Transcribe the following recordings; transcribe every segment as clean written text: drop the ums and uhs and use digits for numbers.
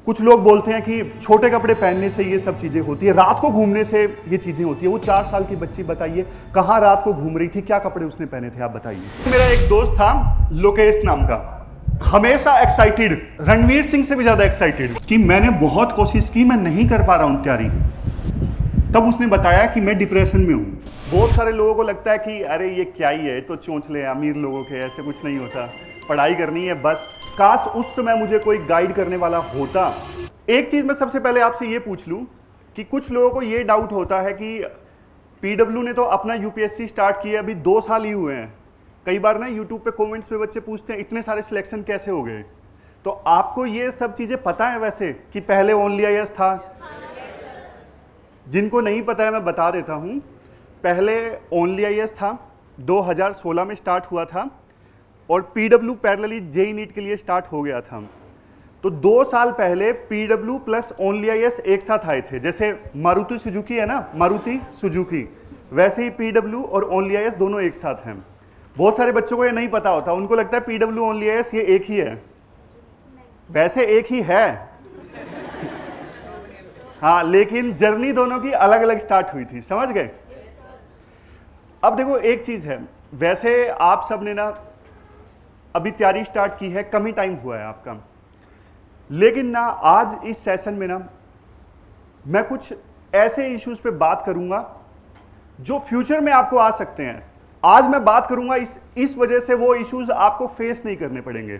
कुछ लोग बोलते हैं कि छोटे कपड़े पहनने से ये सब चीजें होती है, रात को घूमने से ये चीजें होती है। वो 4 साल की बच्ची, बताइए कहाँ रात को घूम रही थी, क्या कपड़े उसने पहने थे, आप बताइए। मेरा एक दोस्त था लोकेश नाम का, हमेशा एक्साइटेड, रणवीर सिंह से भी ज्यादा एक्साइटेड, कि मैंने बहुत कोशिश की, मैं नहीं कर पा रहा हूं तैयारी। तब उसने बताया कि मैं डिप्रेशन में हूँ। बहुत सारे लोगों को लगता है कि अरे ये क्या ही है, तो चोंचले अमीर लोगों के, ऐसे कुछ नहीं होता, पढ़ाई करनी है बस। काश उस समय मुझे कोई गाइड करने वाला होता। एक चीज मैं सबसे पहले आपसे ये पूछ लूं कि कुछ लोगों को ये डाउट होता है कि पीडब्ल्यू ने तो अपना यूपीएससी स्टार्ट किया, अभी 2 साल ही हुए हैं। कई बार ना यूट्यूब पे कमेंट्स में बच्चे पूछते हैं इतने सारे सिलेक्शन कैसे हो गए। तो आपको ये सब चीजें पता है वैसे कि पहले ओनली आईएएस था? जिनको नहीं पता है मैं बता देता हूं, पहले ओनली आईएएस था, 2016 में स्टार्ट हुआ था, और पीडब्ल्यू पैरेलली जेईई नीट के लिए स्टार्ट हो गया था। तो 2 साल पहले पीडब्ल्यू प्लस ओनली आईएएस एक साथ आए थे। जैसे मारुति सुजुकी है ना, मारुति सुजुकी, वैसे ही पीडब्ल्यू और ओनली आईएएस दोनों एक साथ हैं। बहुत सारे बच्चों को ये नहीं पता होता, उनको लगता है पीडब्ल्यू ओनली आईएएस ये एक ही है। वैसे एक ही है हाँ, लेकिन जर्नी दोनों की अलग अलग स्टार्ट हुई थी, समझ गए। अब देखो एक चीज है, वैसे आप सब ने ना अभी तैयारी स्टार्ट की है, कम ही टाइम हुआ है आपका, लेकिन ना आज इस सेशन में ना मैं कुछ ऐसे इश्यूज पे बात करूंगा जो फ्यूचर में आपको आ सकते हैं। आज मैं बात करूंगा इस वजह से वो इश्यूज आपको फेस नहीं करने पड़ेंगे।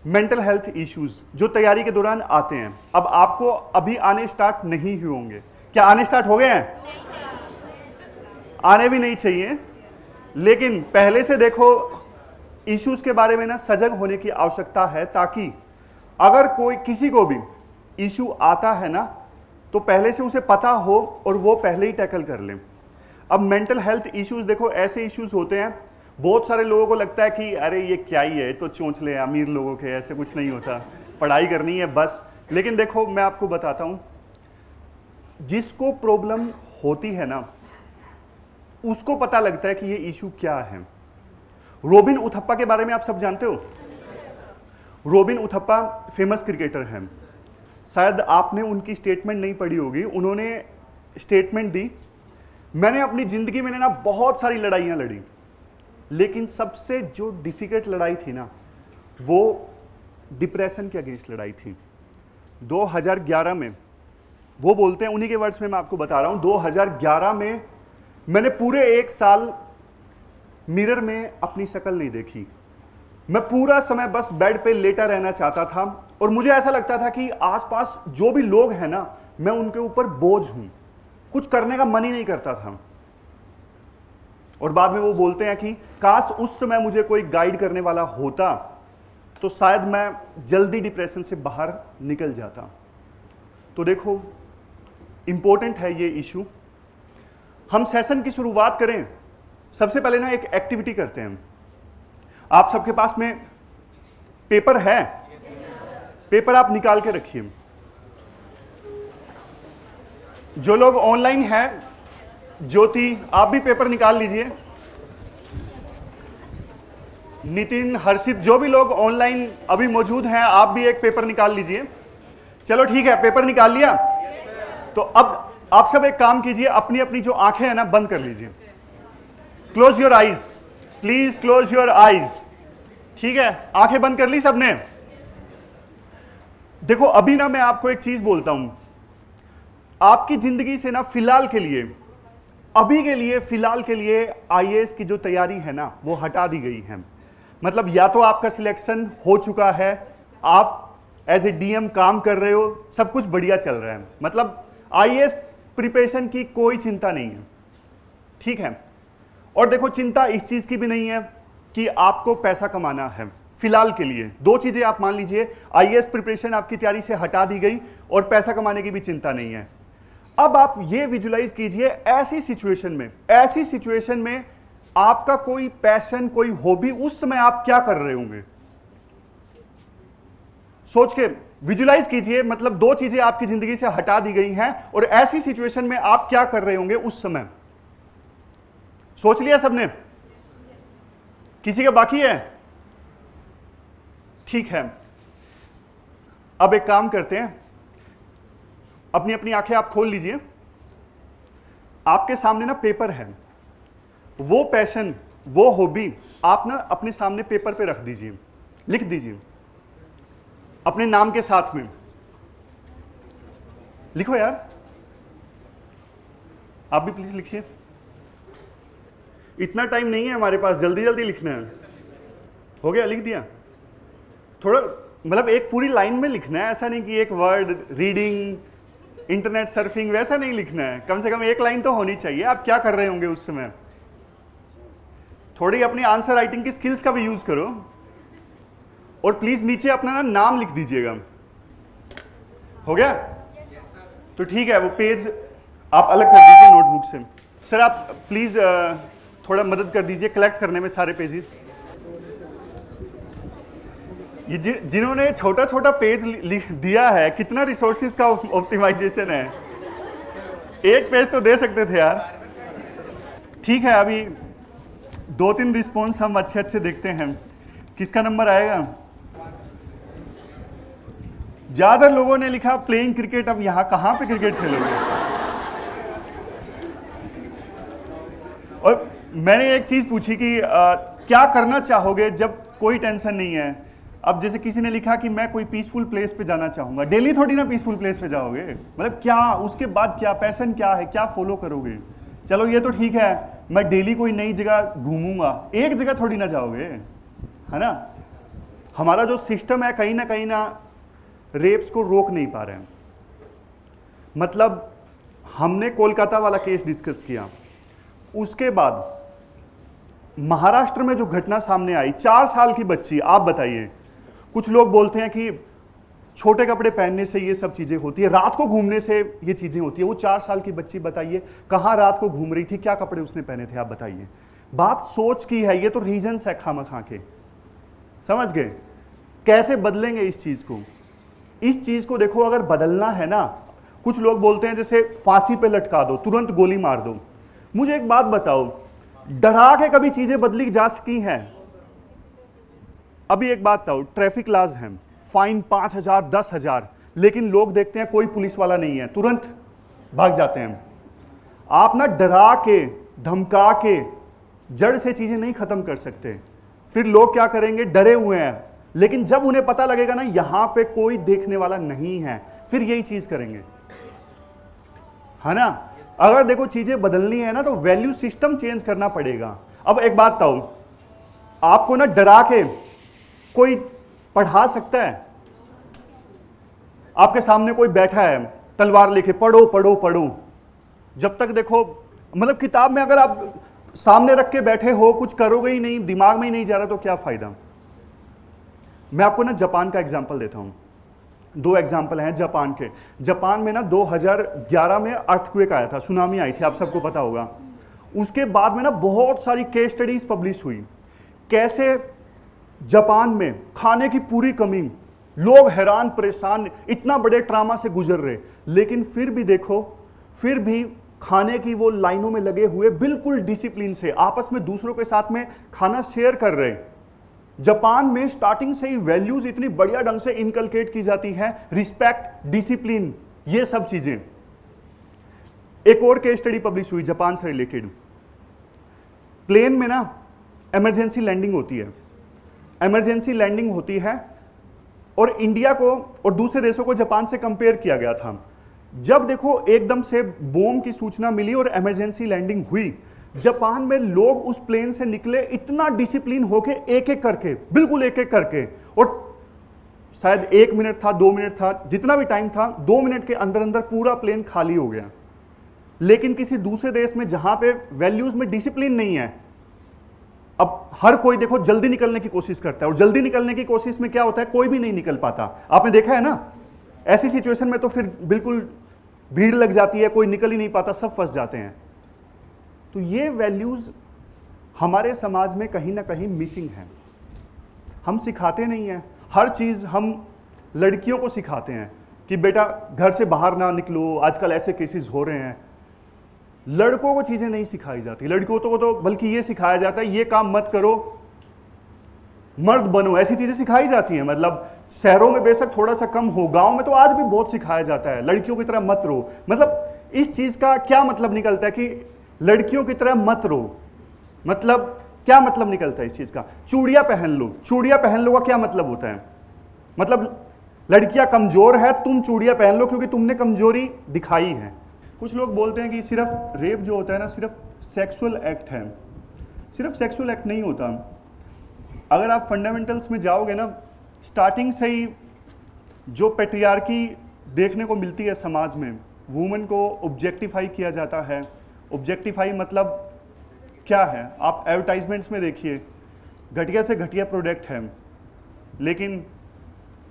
मेंटल हेल्थ इश्यूज जो तैयारी के दौरान आते हैं, अब आपको अभी आने स्टार्ट नहीं हुए होंगे। क्या आने स्टार्ट हो गए हैं? आने भी नहीं चाहिए, लेकिन पहले से देखो इश्यूज के बारे में ना सजग होने की आवश्यकता है, ताकि अगर कोई किसी को भी इशू आता है ना तो पहले से उसे पता हो और वो पहले ही टैकल कर ले। अब मेंटल हेल्थ इश्यूज देखो, ऐसे इश्यूज होते हैं, बहुत सारे लोगों को लगता है कि अरे ये क्या ही है, तो चोंचले अमीर लोगों के, ऐसे कुछ नहीं होता, पढ़ाई करनी है बस। लेकिन देखो मैं आपको बताता हूं, जिसको प्रॉब्लम होती है ना उसको पता लगता है कि ये इशू क्या है। रोबिन उथप्पा के बारे में आप सब जानते हो? रोबिन उथप्पा फेमस क्रिकेटर हैं, शायद आपने उनकी स्टेटमेंट नहीं पढ़ी होगी। उन्होंने स्टेटमेंट दी, मैंने अपनी जिंदगी में ना बहुत सारी लड़ाइयां लड़ी, लेकिन सबसे जो डिफिकल्ट लड़ाई थी ना वो डिप्रेशन के अगेंस्ट लड़ाई थी। 2011 में, वो बोलते हैं, उन्हीं के वर्ड्स में मैं आपको बता रहा हूं, 2011 में मैंने पूरे 1 साल मिरर में अपनी शक्ल नहीं देखी। मैं पूरा समय बस बेड पे लेटा रहना चाहता था, और मुझे ऐसा लगता था कि आसपास जो भी लोग हैं ना, मैं उनके ऊपर बोझ हूं, कुछ करने का मन ही नहीं करता था। और बाद में वो बोलते हैं कि काश उस समय मुझे कोई गाइड करने वाला होता तो शायद मैं जल्दी डिप्रेशन से बाहर निकल जाता। तो देखो इंपॉर्टेंट है ये इशू। हम सेशन की शुरुआत करें, सबसे पहले ना एक एक्टिविटी करते हैं। आप सबके पास में पेपर है? पेपर आप निकाल के रखिए। जो लोग ऑनलाइन हैं, ज्योति आप भी पेपर निकाल लीजिए, नितिन, हर्षित, जो भी लोग ऑनलाइन अभी मौजूद हैं आप भी एक पेपर निकाल लीजिए। चलो ठीक है, पेपर निकाल लिया। तो अब आप सब एक काम कीजिए, अपनी अपनी जो आंखें हैं ना बंद कर लीजिए। Close your eyes, please close your eyes. ठीक है, आंखें बंद कर ली सबने? देखो अभी ना मैं आपको एक चीज बोलता हूं, आपकी जिंदगी से ना फिलहाल के लिए, अभी के लिए, फिलहाल के लिए आईएएस की जो तैयारी है ना वो हटा दी गई है। मतलब या तो आपका सिलेक्शन हो चुका है, आप एज ए डीएम काम कर रहे हो, सब कुछ बढ़िया चल रहा है, मतलब आईएएस प्रिपरेशन की कोई चिंता नहीं है, ठीक है। और देखो चिंता इस चीज की भी नहीं है कि आपको पैसा कमाना है। फिलहाल के लिए 2 चीजें आप मान लीजिए, आईएएस प्रिपरेशन आपकी तैयारी से हटा दी गई और पैसा कमाने की भी चिंता नहीं है। अब आप ये विजुलाइज कीजिए, ऐसी सिचुएशन में आपका कोई पैशन, कोई हॉबी, उस समय आप क्या कर रहे होंगे? सोच के विजुलाइज कीजिए, मतलब 2 चीजें आपकी जिंदगी से हटा दी गई हैं और ऐसी सिचुएशन में आप क्या कर रहे होंगे उस समय? सोच लिया सबने? किसी का बाकी है? ठीक है, अब एक काम करते हैं, अपनी अपनी आंखें आप खोल लीजिए। आपके सामने ना पेपर है, वो पैशन, वो हॉबी आप ना अपने सामने पेपर पे रख दीजिए, लिख दीजिए अपने नाम के साथ में। लिखो यार, आप भी प्लीज लिखिए। इतना टाइम नहीं है हमारे पास, जल्दी जल्दी लिखना है। हो गया, लिख दिया? थोड़ा मतलब एक पूरी लाइन में लिखना है, ऐसा नहीं कि एक वर्ड, रीडिंग, इंटरनेट सर्फिंग, वैसा नहीं लिखना है। कम से कम एक लाइन तो होनी चाहिए। आप क्या कर रहे होंगे उस समय? थोड़ी अपनी आंसर राइटिंग की स्किल्स का भी यूज करो। और प्लीज नीचे अपना ना नाम लिख दीजिएगा। हो गया? तो ठीक है, वो पेज आप अलग कर दीजिए नोटबुक से। सर आप प्लीज थोड़ा मदद कर दीजिए कलेक्ट करने में सारे पेजेस। ये जिन्होंने छोटा छोटा पेज लिख दिया है, कितना रिसोर्सेज का ऑप्टिमाइजेशन है। एक पेज तो दे सकते थे यार। ठीक है, अभी 2-3 रिस्पॉन्स हम अच्छे अच्छे देखते हैं। किसका नंबर आएगा? ज्यादा लोगों ने लिखा प्लेइंग क्रिकेट। अब यहां कहां पे क्रिकेट खेलोगे? और मैंने एक चीज पूछी कि क्या करना चाहोगे जब कोई टेंशन नहीं है। अब जैसे किसी ने लिखा कि मैं कोई पीसफुल प्लेस पे जाना चाहूंगा। डेली थोड़ी ना पीसफुल प्लेस पे जाओगे, मतलब क्या उसके बाद क्या पैशन क्या है, क्या फॉलो करोगे? चलो ये तो ठीक है, मैं डेली कोई नई जगह घूमूंगा, एक जगह थोड़ी ना जाओगे, है ना? हमारा जो सिस्टम है कहीं ना रेप्स को रोक नहीं पा रहे हैं। मतलब हमने कोलकाता वाला केस डिस्कस किया, उसके बाद महाराष्ट्र में जो घटना सामने आई, 4 साल की बच्ची। आप बताइए, कुछ लोग बोलते हैं कि छोटे कपड़े पहनने से ये सब चीजें होती है, रात को घूमने से ये चीजें होती है। वो 4 साल की बच्ची, बताइए कहां रात को घूम रही थी, क्या कपड़े उसने पहने थे, आप बताइए। बात सोच की है, ये तो रीजंस है खामखा के। समझ गए? कैसे बदलेंगे इस चीज को? इस चीज को देखो, अगर बदलना है ना, कुछ लोग बोलते हैं जैसे फांसी पे लटका दो, तुरंत गोली मार दो। मुझे एक बात बताओ, डरा के कभी चीजें बदली जा सकी हैं? अभी एक बात बताओ, ट्रैफिक लॉज हैं, फाइन 5,000 10,000, लेकिन लोग देखते हैं कोई पुलिस वाला नहीं है, तुरंत भाग जाते हैं। आप ना डरा के, धमका के जड़ से चीजें नहीं खत्म कर सकते। फिर लोग क्या करेंगे? डरे हुए हैं, लेकिन जब उन्हें पता लगेगा ना यहां पे कोई देखने वाला नहीं है, फिर यही चीज करेंगे, है ना? अगर देखो चीजें बदलनी है ना, तो वैल्यू सिस्टम चेंज करना पड़ेगा। अब एक बात बताओ, आपको ना डरा के कोई पढ़ा सकता है? आपके सामने कोई बैठा है तलवार लेके, पढ़ो पढ़ो पढ़ो, जब तक देखो, मतलब किताब में अगर आप सामने रख के बैठे हो, कुछ करोगे ही नहीं, दिमाग में ही नहीं जा रहा, तो क्या फायदा? मैं आपको ना जापान का एग्जांपल देता हूं। 2 एग्जाम्पल हैं जापान के। जापान में ना 2011 में अर्थक्वेक आया था, सुनामी आई थी, आप सबको पता होगा। उसके बाद में ना बहुत सारी केस स्टडीज पब्लिश हुई, कैसे जापान में खाने की पूरी कमी, लोग हैरान परेशान, इतना बड़े ट्रामा से गुजर रहे, लेकिन फिर भी देखो, फिर भी खाने की वो लाइनों में लगे हुए, बिल्कुल डिसिप्लिन से आपस में दूसरों के साथ में खाना शेयर कर रहे। जापान में स्टार्टिंग से ही वैल्यूज इतनी बढ़िया ढंग से इनकलकेट की जाती है, रिस्पेक्ट, डिसिप्लिन, ये सब चीजें। एक और केस स्टडी पब्लिश हुई जापान से रिलेटेड। प्लेन में ना इमरजेंसी लैंडिंग होती है, इमरजेंसी लैंडिंग होती है, और इंडिया को और दूसरे देशों को जापान से कंपेयर किया गया था। जब देखो एकदम से बॉम्ब की सूचना मिली और इमरजेंसी लैंडिंग हुई, जापान में लोग उस प्लेन से निकले इतना डिसिप्लिन होके, एक एक करके, बिल्कुल एक एक करके, और शायद 1 मिनट था, 2 मिनट था, जितना भी टाइम था, 2 मिनट के अंदर अंदर पूरा प्लेन खाली हो गया। लेकिन किसी दूसरे देश में जहां पे वैल्यूज में डिसिप्लिन नहीं है, अब हर कोई देखो जल्दी निकलने की कोशिश करता है, और जल्दी निकलने की कोशिश में क्या होता है, कोई भी नहीं निकल पाता। आपने देखा है ना, ऐसी सिचुएशन में तो फिर बिल्कुल भीड़ लग जाती है, कोई निकल ही नहीं पाता, सब फंस जाते हैं। तो ये वैल्यूज हमारे समाज में कहीं ना कहीं मिसिंग है। हम सिखाते नहीं हैं। हर चीज हम लड़कियों को सिखाते हैं कि बेटा घर से बाहर ना निकलो, आजकल ऐसे केसेस हो रहे हैं। लड़कों को चीजें नहीं सिखाई जाती। लड़कियों को तो बल्कि ये सिखाया जाता है, ये काम मत करो, मर्द बनो, ऐसी चीजें सिखाई जाती हैं। मतलब शहरों में बेशक थोड़ा सा कम हो, गांव में तो आज भी बहुत सिखाया जाता है, लड़कियों की तरह मत रो। मतलब इस चीज का क्या मतलब निकलता है कि लड़कियों की तरह मत रो, मतलब क्या मतलब निकलता है इस चीज का? चूड़ियां पहन लो, चूड़ियां पहन लो का क्या मतलब होता है? मतलब लड़कियां कमजोर है, तुम चूड़ियां पहन लो क्योंकि तुमने कमजोरी दिखाई है। कुछ लोग बोलते हैं कि सिर्फ रेप जो होता है ना सिर्फ सेक्सुअल एक्ट है। सिर्फ सेक्सुअल एक्ट नहीं होता। अगर आप फंडामेंटल्स में जाओगे ना, स्टार्टिंग से ही जो पैट्रियार्की देखने को मिलती है समाज में, वुमेन को ऑब्जेक्टिफाई किया जाता है। ऑब्जेक्टिफाई मतलब क्या है? आप एडवर्टाइजमेंट्स में देखिए, घटिया से घटिया प्रोडक्ट है, लेकिन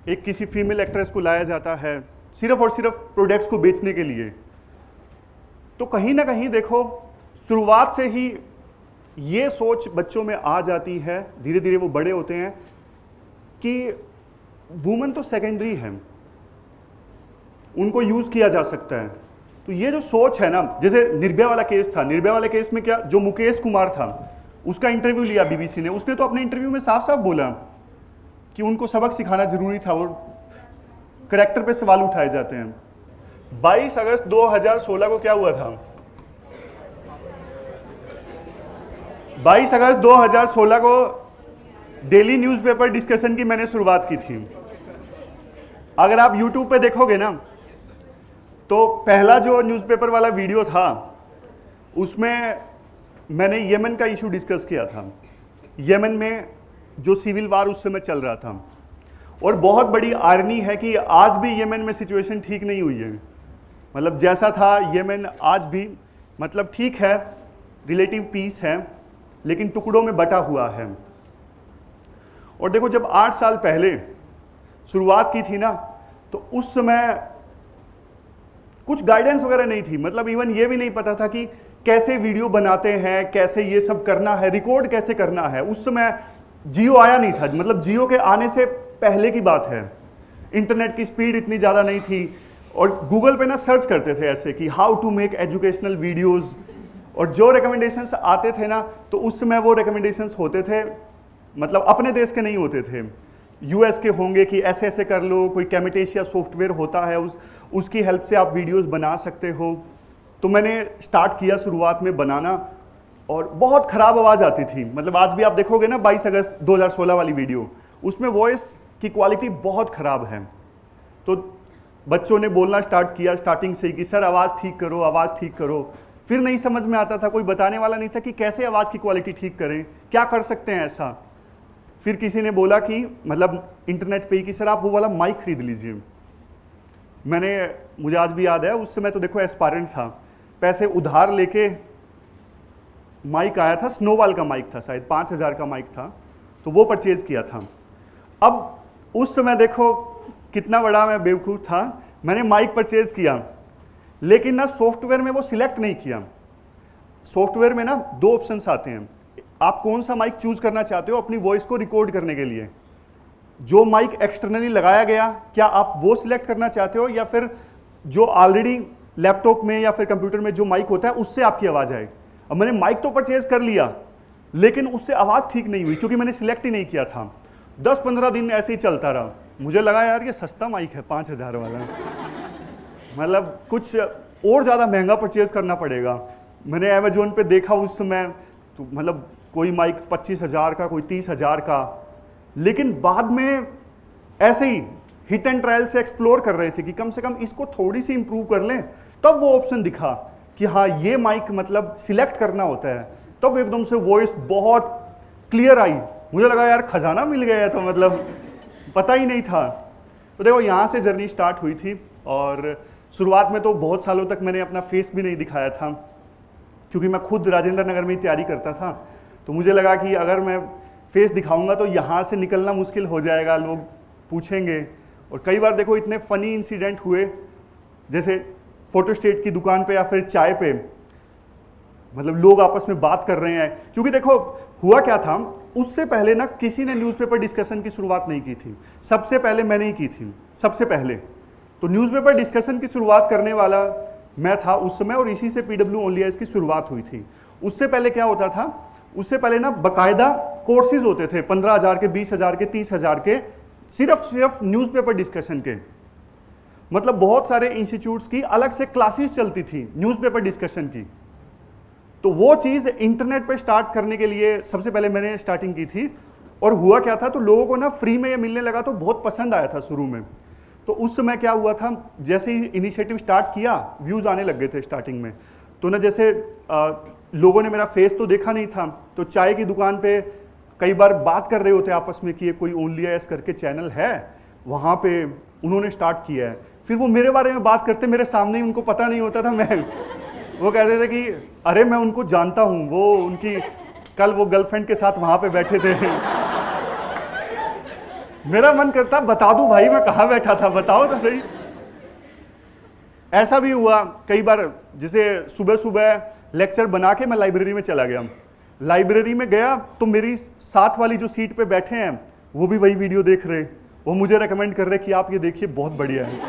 एक किसी फीमेल एक्ट्रेस को लाया जाता है सिर्फ और सिर्फ प्रोडक्ट्स को बेचने के लिए। तो कहीं ना कहीं देखो, शुरुआत से ही ये सोच बच्चों में आ जाती है, धीरे धीरे वो बड़े होते हैं कि वुमेन तो सेकेंडरी है, उनको यूज किया जा सकता है। तो ये जो सोच है ना, जैसे निर्भया वाला केस था, निर्भया वाले केस में क्या, जो मुकेश कुमार था उसका इंटरव्यू लिया बीबीसी ने, उसने तो अपने इंटरव्यू में साफ साफ बोला कि उनको सबक सिखाना जरूरी था और करैक्टर पे सवाल उठाए जाते हैं। 22 अगस्त 2016 को क्या हुआ था? 22 अगस्त 2016 को डेली न्यूज़पेपर डिस्कशन की मैंने शुरुआत की थी। अगर आप YouTube पे देखोगे ना, तो पहला जो न्यूज़पेपर वाला वीडियो था उसमें मैंने यमन का इशू डिस्कस किया था। यमन में जो सिविल वार उस समय चल रहा था, और बहुत बड़ी आयरनी है कि आज भी यमन में सिचुएशन ठीक नहीं हुई है। मतलब जैसा था यमन आज भी, मतलब ठीक है, रिलेटिव पीस है, लेकिन टुकड़ों में बटा हुआ है। और देखो, जब 8 साल पहले शुरुआत की थी ना, तो उस समय कुछ गाइडेंस वगैरह नहीं थी। मतलब इवन ये भी नहीं पता था कि कैसे वीडियो बनाते हैं, कैसे ये सब करना है, रिकॉर्ड कैसे करना है। उस समय जियो आया नहीं था, मतलब जियो के आने से पहले की बात है। इंटरनेट की स्पीड इतनी ज़्यादा नहीं थी, और गूगल पे ना सर्च करते थे ऐसे कि how to make educational videos, और जो रिकमेंडेशंस आते थे ना, तो उस समय वो रिकमेंडेशंस होते थे, मतलब अपने देश के नहीं होते थे, यूएस के होंगे कि ऐसे ऐसे कर लो, कोई कैमेटेशिया सॉफ्टवेयर होता है, उसकी हेल्प से आप वीडियोस बना सकते हो। तो मैंने स्टार्ट किया शुरुआत में बनाना, और बहुत ख़राब आवाज़ आती थी। मतलब आज भी आप देखोगे ना 22 अगस्त 2016 वाली वीडियो, उसमें वॉइस की क्वालिटी बहुत ख़राब है। तो बच्चों ने बोलना स्टार्ट किया स्टार्टिंग से कि सर आवाज़ ठीक करो, आवाज़ ठीक करो। फिर नहीं समझ में आता था, कोई बताने वाला नहीं था कि कैसे आवाज़ की क्वालिटी ठीक करें, क्या कर सकते हैं ऐसा। फिर किसी ने बोला कि मतलब इंटरनेट पे ही कि सर आप वो वाला माइक खरीद लीजिए। मुझे आज भी याद है, उस समय तो देखो एस्पायरेंट था, पैसे उधार लेके माइक आया था, स्नोवाल का माइक था, शायद 5000 का माइक था, तो वो परचेज किया था। अब उस समय देखो कितना बड़ा मैं बेवकूफ़ था, मैंने माइक परचेज किया, लेकिन ना सॉफ्टवेयर में वो सिलेक्ट नहीं किया। सॉफ्टवेयर में ना 2 ऑप्शंस आते हैं, आप कौन सा माइक चूज करना चाहते हो अपनी वॉइस को रिकॉर्ड करने के लिए। जो माइक एक्सटर्नली लगाया गया, क्या आप वो सिलेक्ट करना चाहते हो, या फिर जो ऑलरेडी लैपटॉप में या फिर कंप्यूटर में जो माइक होता है उससे आपकी आवाज़ आए। अब मैंने माइक तो परचेज कर लिया, लेकिन उससे आवाज़ ठीक नहीं हुई क्योंकि मैंने सिलेक्ट ही नहीं किया था। 10-15 दिन ऐसे ही चलता रहा। मुझे लगा यार ये सस्ता माइक है 5000 वाला, मतलब कुछ और ज़्यादा महंगा परचेज करना पड़ेगा। मैंने अमेजोन पे देखा उस समय, तो मतलब कोई माइक 25,000 का, कोई 30,000 का। लेकिन बाद में ऐसे ही हिट एंड ट्रायल से एक्सप्लोर कर रहे थे कि कम से कम इसको थोड़ी सी इंप्रूव कर लें, तब वो ऑप्शन दिखा कि हाँ ये माइक मतलब सिलेक्ट करना होता है। तब एकदम से वॉइस बहुत क्लियर आई, मुझे लगा यार खजाना मिल गया है, तो मतलब पता ही नहीं था। तो देखो यहाँ से जर्नी स्टार्ट हुई थी, और शुरुआत में तो बहुत सालों तक मैंने अपना फेस भी नहीं दिखाया था, क्योंकि मैं खुद राजेंद्र नगर में ही तैयारी करता था। तो मुझे लगा कि अगर मैं फेस दिखाऊंगा तो यहाँ से निकलना मुश्किल हो जाएगा, लोग पूछेंगे। और कई बार देखो इतने फ़नी इंसिडेंट हुए, जैसे फोटोस्टेट की दुकान पे या फिर चाय पे, मतलब लोग आपस में बात कर रहे हैं। क्योंकि देखो हुआ क्या था, उससे पहले ना किसी ने न्यूज़पेपर डिस्कशन की शुरुआत नहीं की थी, सबसे पहले मैंने ही की थी, सबसे पहले। तो न्यूज़पेपर डिस्कशन की शुरुआत करने वाला मैं था उस समय, और इसी से PW ओनली की शुरुआत हुई थी। उससे पहले क्या होता था, उससे पहले ना बाकायदा कोर्सेज होते थे 15,000 के, 20,000 के, 30,000 के, सिर्फ न्यूज़पेपर डिस्कशन के। मतलब बहुत सारे इंस्टीट्यूट्स की अलग से क्लासेस चलती थी न्यूज़पेपर डिस्कशन की। तो वो चीज़ इंटरनेट पे स्टार्ट करने के लिए सबसे पहले मैंने स्टार्टिंग की थी। और हुआ क्या था, तो लोगों को ना फ्री में ये मिलने लगा तो बहुत पसंद आया था शुरू में। तो उस समय क्या हुआ था, जैसे ही इनिशिएटिव स्टार्ट किया व्यूज़ आने लग गए थे स्टार्टिंग में। तो ना जैसे लोगों ने मेरा फेस तो देखा नहीं था, तो चाय की दुकान पे कई बार बात कर रहे होते आपस में कि ये कोई ओनली एस करके चैनल है, वहाँ पे उन्होंने स्टार्ट किया है। फिर वो मेरे बारे में बात करते, मेरे सामने ही, उनको पता नहीं होता था मैं वो कहते थे कि अरे मैं उनको जानता हूँ, वो उनकी कल वो गर्लफ्रेंड के साथ वहाँ पे बैठे थे मेरा मन करता बता दूं भाई मैं कहाँ बैठा था, बताओ तो सही। ऐसा भी हुआ कई बार, जैसे सुबह सुबह लेक्चर बना के मैं लाइब्रेरी में चला गया। लाइब्रेरी में गया तो मेरी साथ वाली जो सीट पे बैठे हैं वो भी वही वीडियो देख रहे, वो मुझे रेकमेंड कर रहे कि आप ये देखिए बहुत बढ़िया है।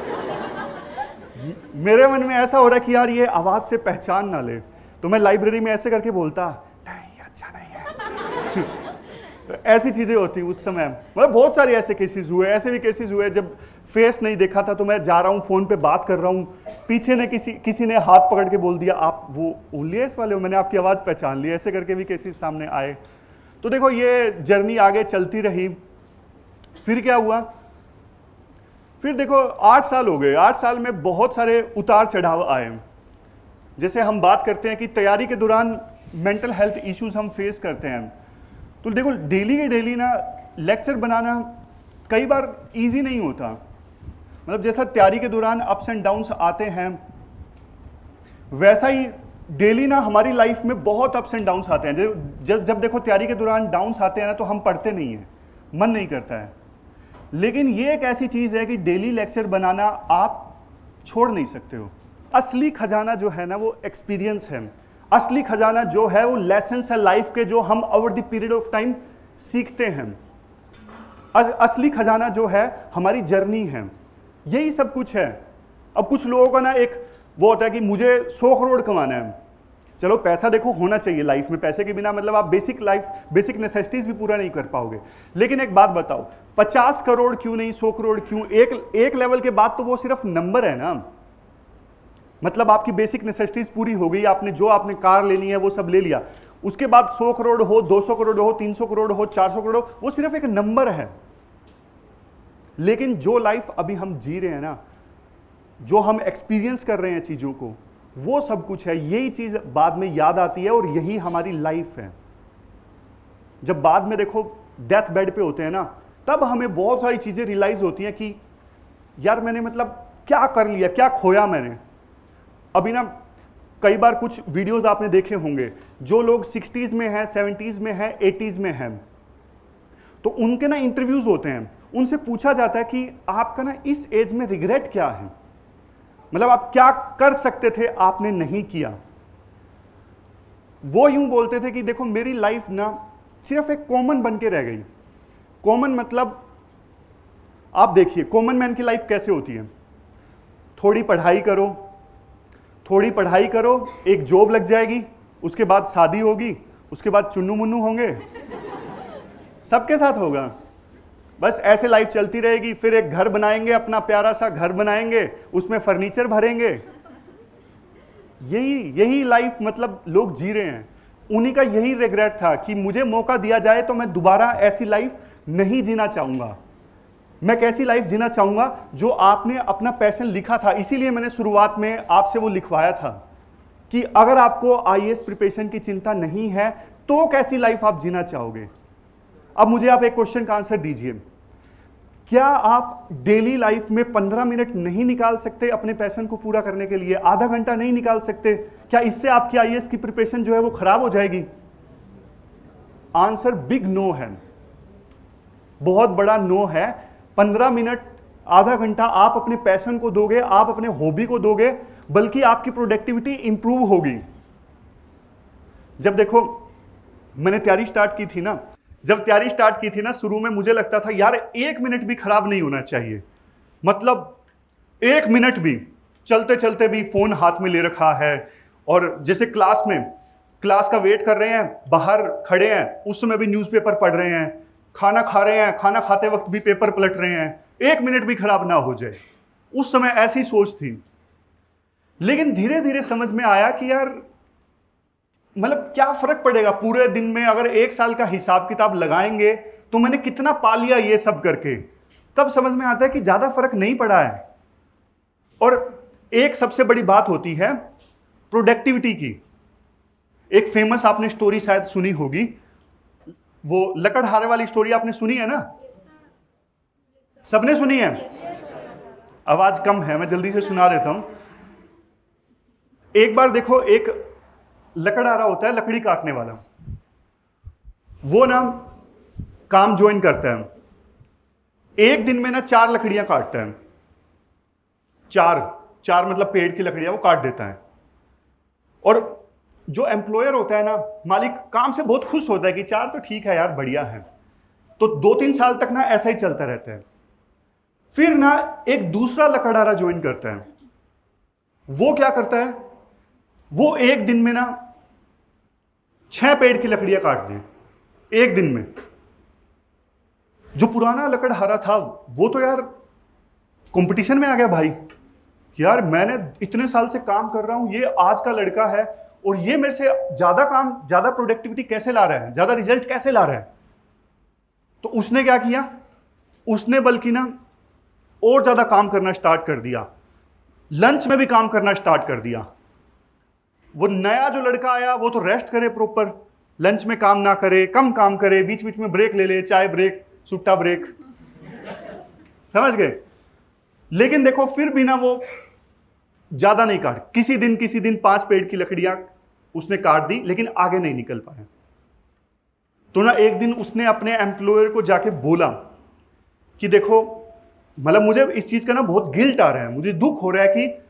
मेरे मन में ऐसा हो रहा है कि यार ये आवाज से पहचान ना ले, तो मैं लाइब्रेरी में ऐसे करके बोलता नहीं अच्छा नहीं है ऐसी चीजें होती उस समय। मतलब बहुत सारे ऐसे केसेस हुए, ऐसे भी केसेस हुए जब फेस नहीं देखा था, तो मैं जा रहा हूँ फोन पे बात कर रहा हूँ, पीछे ने किसी ने हाथ पकड़ के बोल दिया आप वो ओनली एस वाले हो, मैंने आपकी आवाज पहचान ली। ऐसे करके भी केसेस सामने आए। तो देखो ये जर्नी आगे चलती रही। फिर क्या हुआ, फिर देखो 8 साल हो गए। 8 साल में बहुत सारे उतार चढ़ाव आए। जैसे हम बात करते हैं कि तैयारी के दौरान मेंटल हेल्थ इश्यूज हम फेस करते हैं, तो देखो डेली के डेली ना लेक्चर बनाना कई बार इजी नहीं होता। मतलब जैसा तैयारी के दौरान अप्स एंड डाउन्स आते हैं, वैसा ही डेली ना हमारी लाइफ में बहुत अप्स एंड डाउन्स आते हैं। जब देखो तैयारी के दौरान डाउन्स आते हैं ना, तो हम पढ़ते नहीं हैं, मन नहीं करता है। लेकिन ये एक ऐसी चीज़ है कि डेली लेक्चर बनाना आप छोड़ नहीं सकते हो। असली खजाना जो है ना वो एक्सपीरियंस है। असली खजाना जो है वो लेसन्स है लाइफ के, जो हम over the period of time सीखते हैं। असली खजाना जो है हमारी जर्नी है, यही सब कुछ है। अब कुछ लोगों का ना एक वो होता है कि मुझे 100 करोड़ कमाना है। चलो पैसा देखो होना चाहिए लाइफ में, पैसे के बिना मतलब आप बेसिक नेसेसिटीज भी पूरा नहीं कर पाओगे। लेकिन एक बात बताओ, 50 करोड़ क्यों नहीं, 100 करोड़ क्यों? एक लेवल के बाद तो वो सिर्फ नंबर है ना। मतलब आपकी बेसिक नेसेसिटीज पूरी हो गई, आपने कार लेनी है वो सब ले लिया, उसके बाद 100 करोड़ हो, 200 करोड़ हो, 300 करोड़ हो, 400 करोड़ हो, वो सिर्फ एक नंबर है। लेकिन जो लाइफ अभी हम जी रहे हैं ना, जो हम एक्सपीरियंस कर रहे हैं चीजों को, वो सब कुछ है। यही चीज बाद में याद आती है और यही हमारी लाइफ है। जब बाद में देखो डेथ बेड पे होते हैं ना, तब हमें बहुत सारी चीजें रियलाइज होती हैं कि यार मैंने मतलब क्या कर लिया, क्या खोया मैंने। अभी ना कई बार कुछ वीडियोस आपने देखे होंगे, जो लोग 60s में हैं, 70s में हैं, 80s में हैं, तो उनके ना इंटरव्यूज होते हैं, उनसे पूछा जाता है कि आपका ना इस एज में रिग्रेट क्या है, मतलब आप क्या कर सकते थे आपने नहीं किया। वो यूं बोलते थे कि देखो मेरी लाइफ ना सिर्फ एक कॉमन बन के रह गई। कॉमन मतलब आप देखिए कॉमन मैन की लाइफ कैसे होती है, थोड़ी पढ़ाई करो, एक जॉब लग जाएगी, उसके बाद शादी होगी, उसके बाद चुन्नू मुन्नू होंगे, सबके साथ होगा, बस ऐसे लाइफ चलती रहेगी। फिर एक घर बनाएंगे, अपना प्यारा सा घर बनाएंगे, उसमें फर्नीचर भरेंगे। यही लाइफ मतलब लोग जी रहे हैं। उन्हीं का यही रिग्रेट था कि मुझे मौका दिया जाए तो मैं दोबारा ऐसी लाइफ नहीं जीना चाहूंगा। मैं कैसी लाइफ जीना चाहूंगा जो आपने अपना पैशन लिखा था। इसीलिए मैंने शुरुआत में आपसे वो लिखवाया था कि अगर आपको आईएएस प्रिपरेशन की चिंता नहीं है तो कैसी लाइफ आप जीना चाहोगे। अब मुझे आप एक क्वेश्चन का आंसर दीजिए, क्या आप डेली लाइफ में 15 मिनट नहीं निकाल सकते अपने पैशन को पूरा करने के लिए? आधा घंटा नहीं निकाल सकते? क्या इससे आपकी आईएएस की प्रिपरेशन जो है वो खराब हो जाएगी? आंसर बिग नो है, बहुत बड़ा नो है। 15 मिनट, आधा घंटा आप अपने पैशन को दोगे, आप अपने हॉबी को दोगे, बल्कि आपकी प्रोडक्टिविटी इंप्रूव होगी। जब देखो मैंने तैयारी स्टार्ट की थी ना, शुरू में मुझे लगता था यार 1 मिनट भी खराब नहीं होना चाहिए। मतलब 1 मिनट भी, चलते चलते भी फोन हाथ में ले रखा है, और जैसे क्लास का वेट कर रहे हैं, बाहर खड़े हैं, उस समय भी न्यूज़पेपर पढ़ रहे हैं, खाना खा रहे हैं, खाना खाते वक्त भी पेपर पलट रहे हैं, 1 मिनट भी खराब ना हो जाए। उस समय ऐसी सोच थी। लेकिन धीरे धीरे समझ में आया कि यार मतलब क्या फर्क पड़ेगा पूरे दिन में, अगर 1 साल का हिसाब किताब लगाएंगे तो मैंने कितना पा लिया ये सब करके। तब समझ में आता है कि ज्यादा फर्क नहीं पड़ा है। और एक सबसे बड़ी बात होती है प्रोडक्टिविटी की। एक फेमस आपने स्टोरी शायद सुनी होगी, वो लकड़हारे वाली स्टोरी आपने सुनी है ना? सबने सुनी है? आवाज कम है, मैं जल्दी से सुना देता हूं। एक बार देखो, एक लकड़हारा होता है, लकड़ी काटने वाला। वो ना काम ज्वाइन करता है, एक दिन में ना 4 लकड़ियां काटता है। चार मतलब पेड़ की लकड़ियां वो काट देता है। और जो एम्प्लॉयर होता है ना, मालिक, काम से बहुत खुश होता है कि 4 तो ठीक है यार, बढ़िया है। तो 2-3 साल तक ना ऐसा ही चलता रहता है। फिर ना एक दूसरा लकड़हारा ज्वाइन करता है। वो क्या करता है, वो एक दिन में ना 6 पेड़ की लकड़ियां काट दें, एक दिन में। जो पुराना लकड़हारा था वो तो यार कंपटीशन में आ गया भाई कि यार मैंने इतने साल से काम कर रहा हूं, ये आज का लड़का है और ये मेरे से ज्यादा काम, ज्यादा प्रोडक्टिविटी कैसे ला रहा है, ज्यादा रिजल्ट कैसे ला रहा है। तो उसने क्या किया, उसने बल्कि ना और ज्यादा काम करना स्टार्ट कर दिया, लंच में भी काम करना स्टार्ट कर दिया। वो नया जो लड़का आया वो तो रेस्ट करे प्रॉपर, लंच में काम ना करे, कम काम करे, बीच बीच में ब्रेक ले ले, चाय ब्रेक, सुट्टा ब्रेक, समझ गए। लेकिन देखो फिर भी ना वो ज्यादा नहीं काट, किसी दिन 5 पेड़ की लकड़ियां उसने काट दी, लेकिन आगे नहीं निकल पाया। तो ना एक दिन उसने अपने एम्प्लॉयर को जाके बोला कि देखो, मतलब मुझे इस चीज का ना बहुत गिल्ट आ रहा है, मुझे दुख हो रहा है कि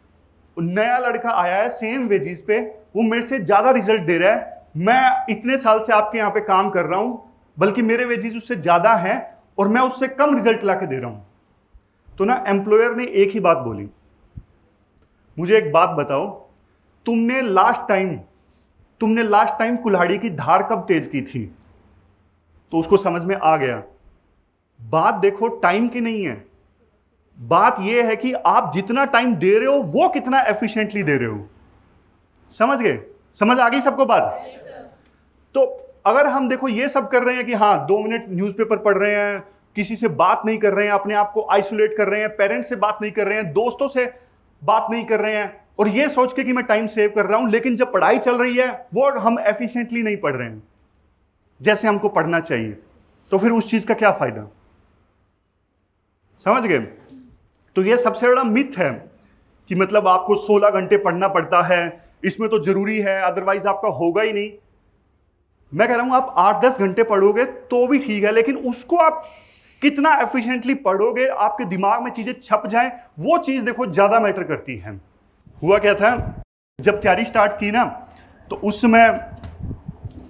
नया लड़का आया है सेम वेजेस पे, वो मेरे से ज्यादा रिजल्ट दे रहा है, मैं इतने साल से आपके यहाँ पे काम कर रहा हूं, बल्कि मेरे वेजेस उससे ज्यादा हैं और मैं उससे कम रिजल्ट ला के दे रहा हूं। तो ना एम्प्लॉयर ने एक ही बात बोली, मुझे एक बात बताओ, तुमने लास्ट टाइम कुल्हाड़ी की धार कब तेज की थी? तो उसको समझ में आ गया, बात देखो टाइम की नहीं है, बात यह है कि आप जितना टाइम दे रहे हो वो कितना एफिशिएंटली दे रहे हो। समझ गए? समझ आ गई सबको बात? तो अगर हम देखो ये सब कर रहे हैं कि हाँ 2 मिनट न्यूज़पेपर पढ़ रहे हैं, किसी से बात नहीं कर रहे हैं, अपने आप को आइसोलेट कर रहे हैं, पेरेंट्स से बात नहीं कर रहे हैं, दोस्तों से बात नहीं कर रहे हैं, और ये सोच के कि मैं टाइम सेव कर रहा हूं, लेकिन जब पढ़ाई चल रही है वो हम एफिशिएंटली नहीं पढ़ रहे हैं जैसे हमको पढ़ना चाहिए, तो फिर उस चीज का क्या फायदा? समझ गए? तो ये सबसे बड़ा मिथ है कि मतलब आपको 16 घंटे पढ़ना पड़ता है, इसमें तो जरूरी है, अदरवाइज आपका होगा ही नहीं। मैं कह रहा हूं आप 8-10 घंटे पढ़ोगे तो भी ठीक है, लेकिन उसको आप कितना एफिशिएंटली पढ़ोगे, आपके दिमाग में चीजें छप जाएं, वो चीज देखो ज्यादा मैटर करती है। हुआ क्या था, जब तैयारी स्टार्ट की ना, तो उस समय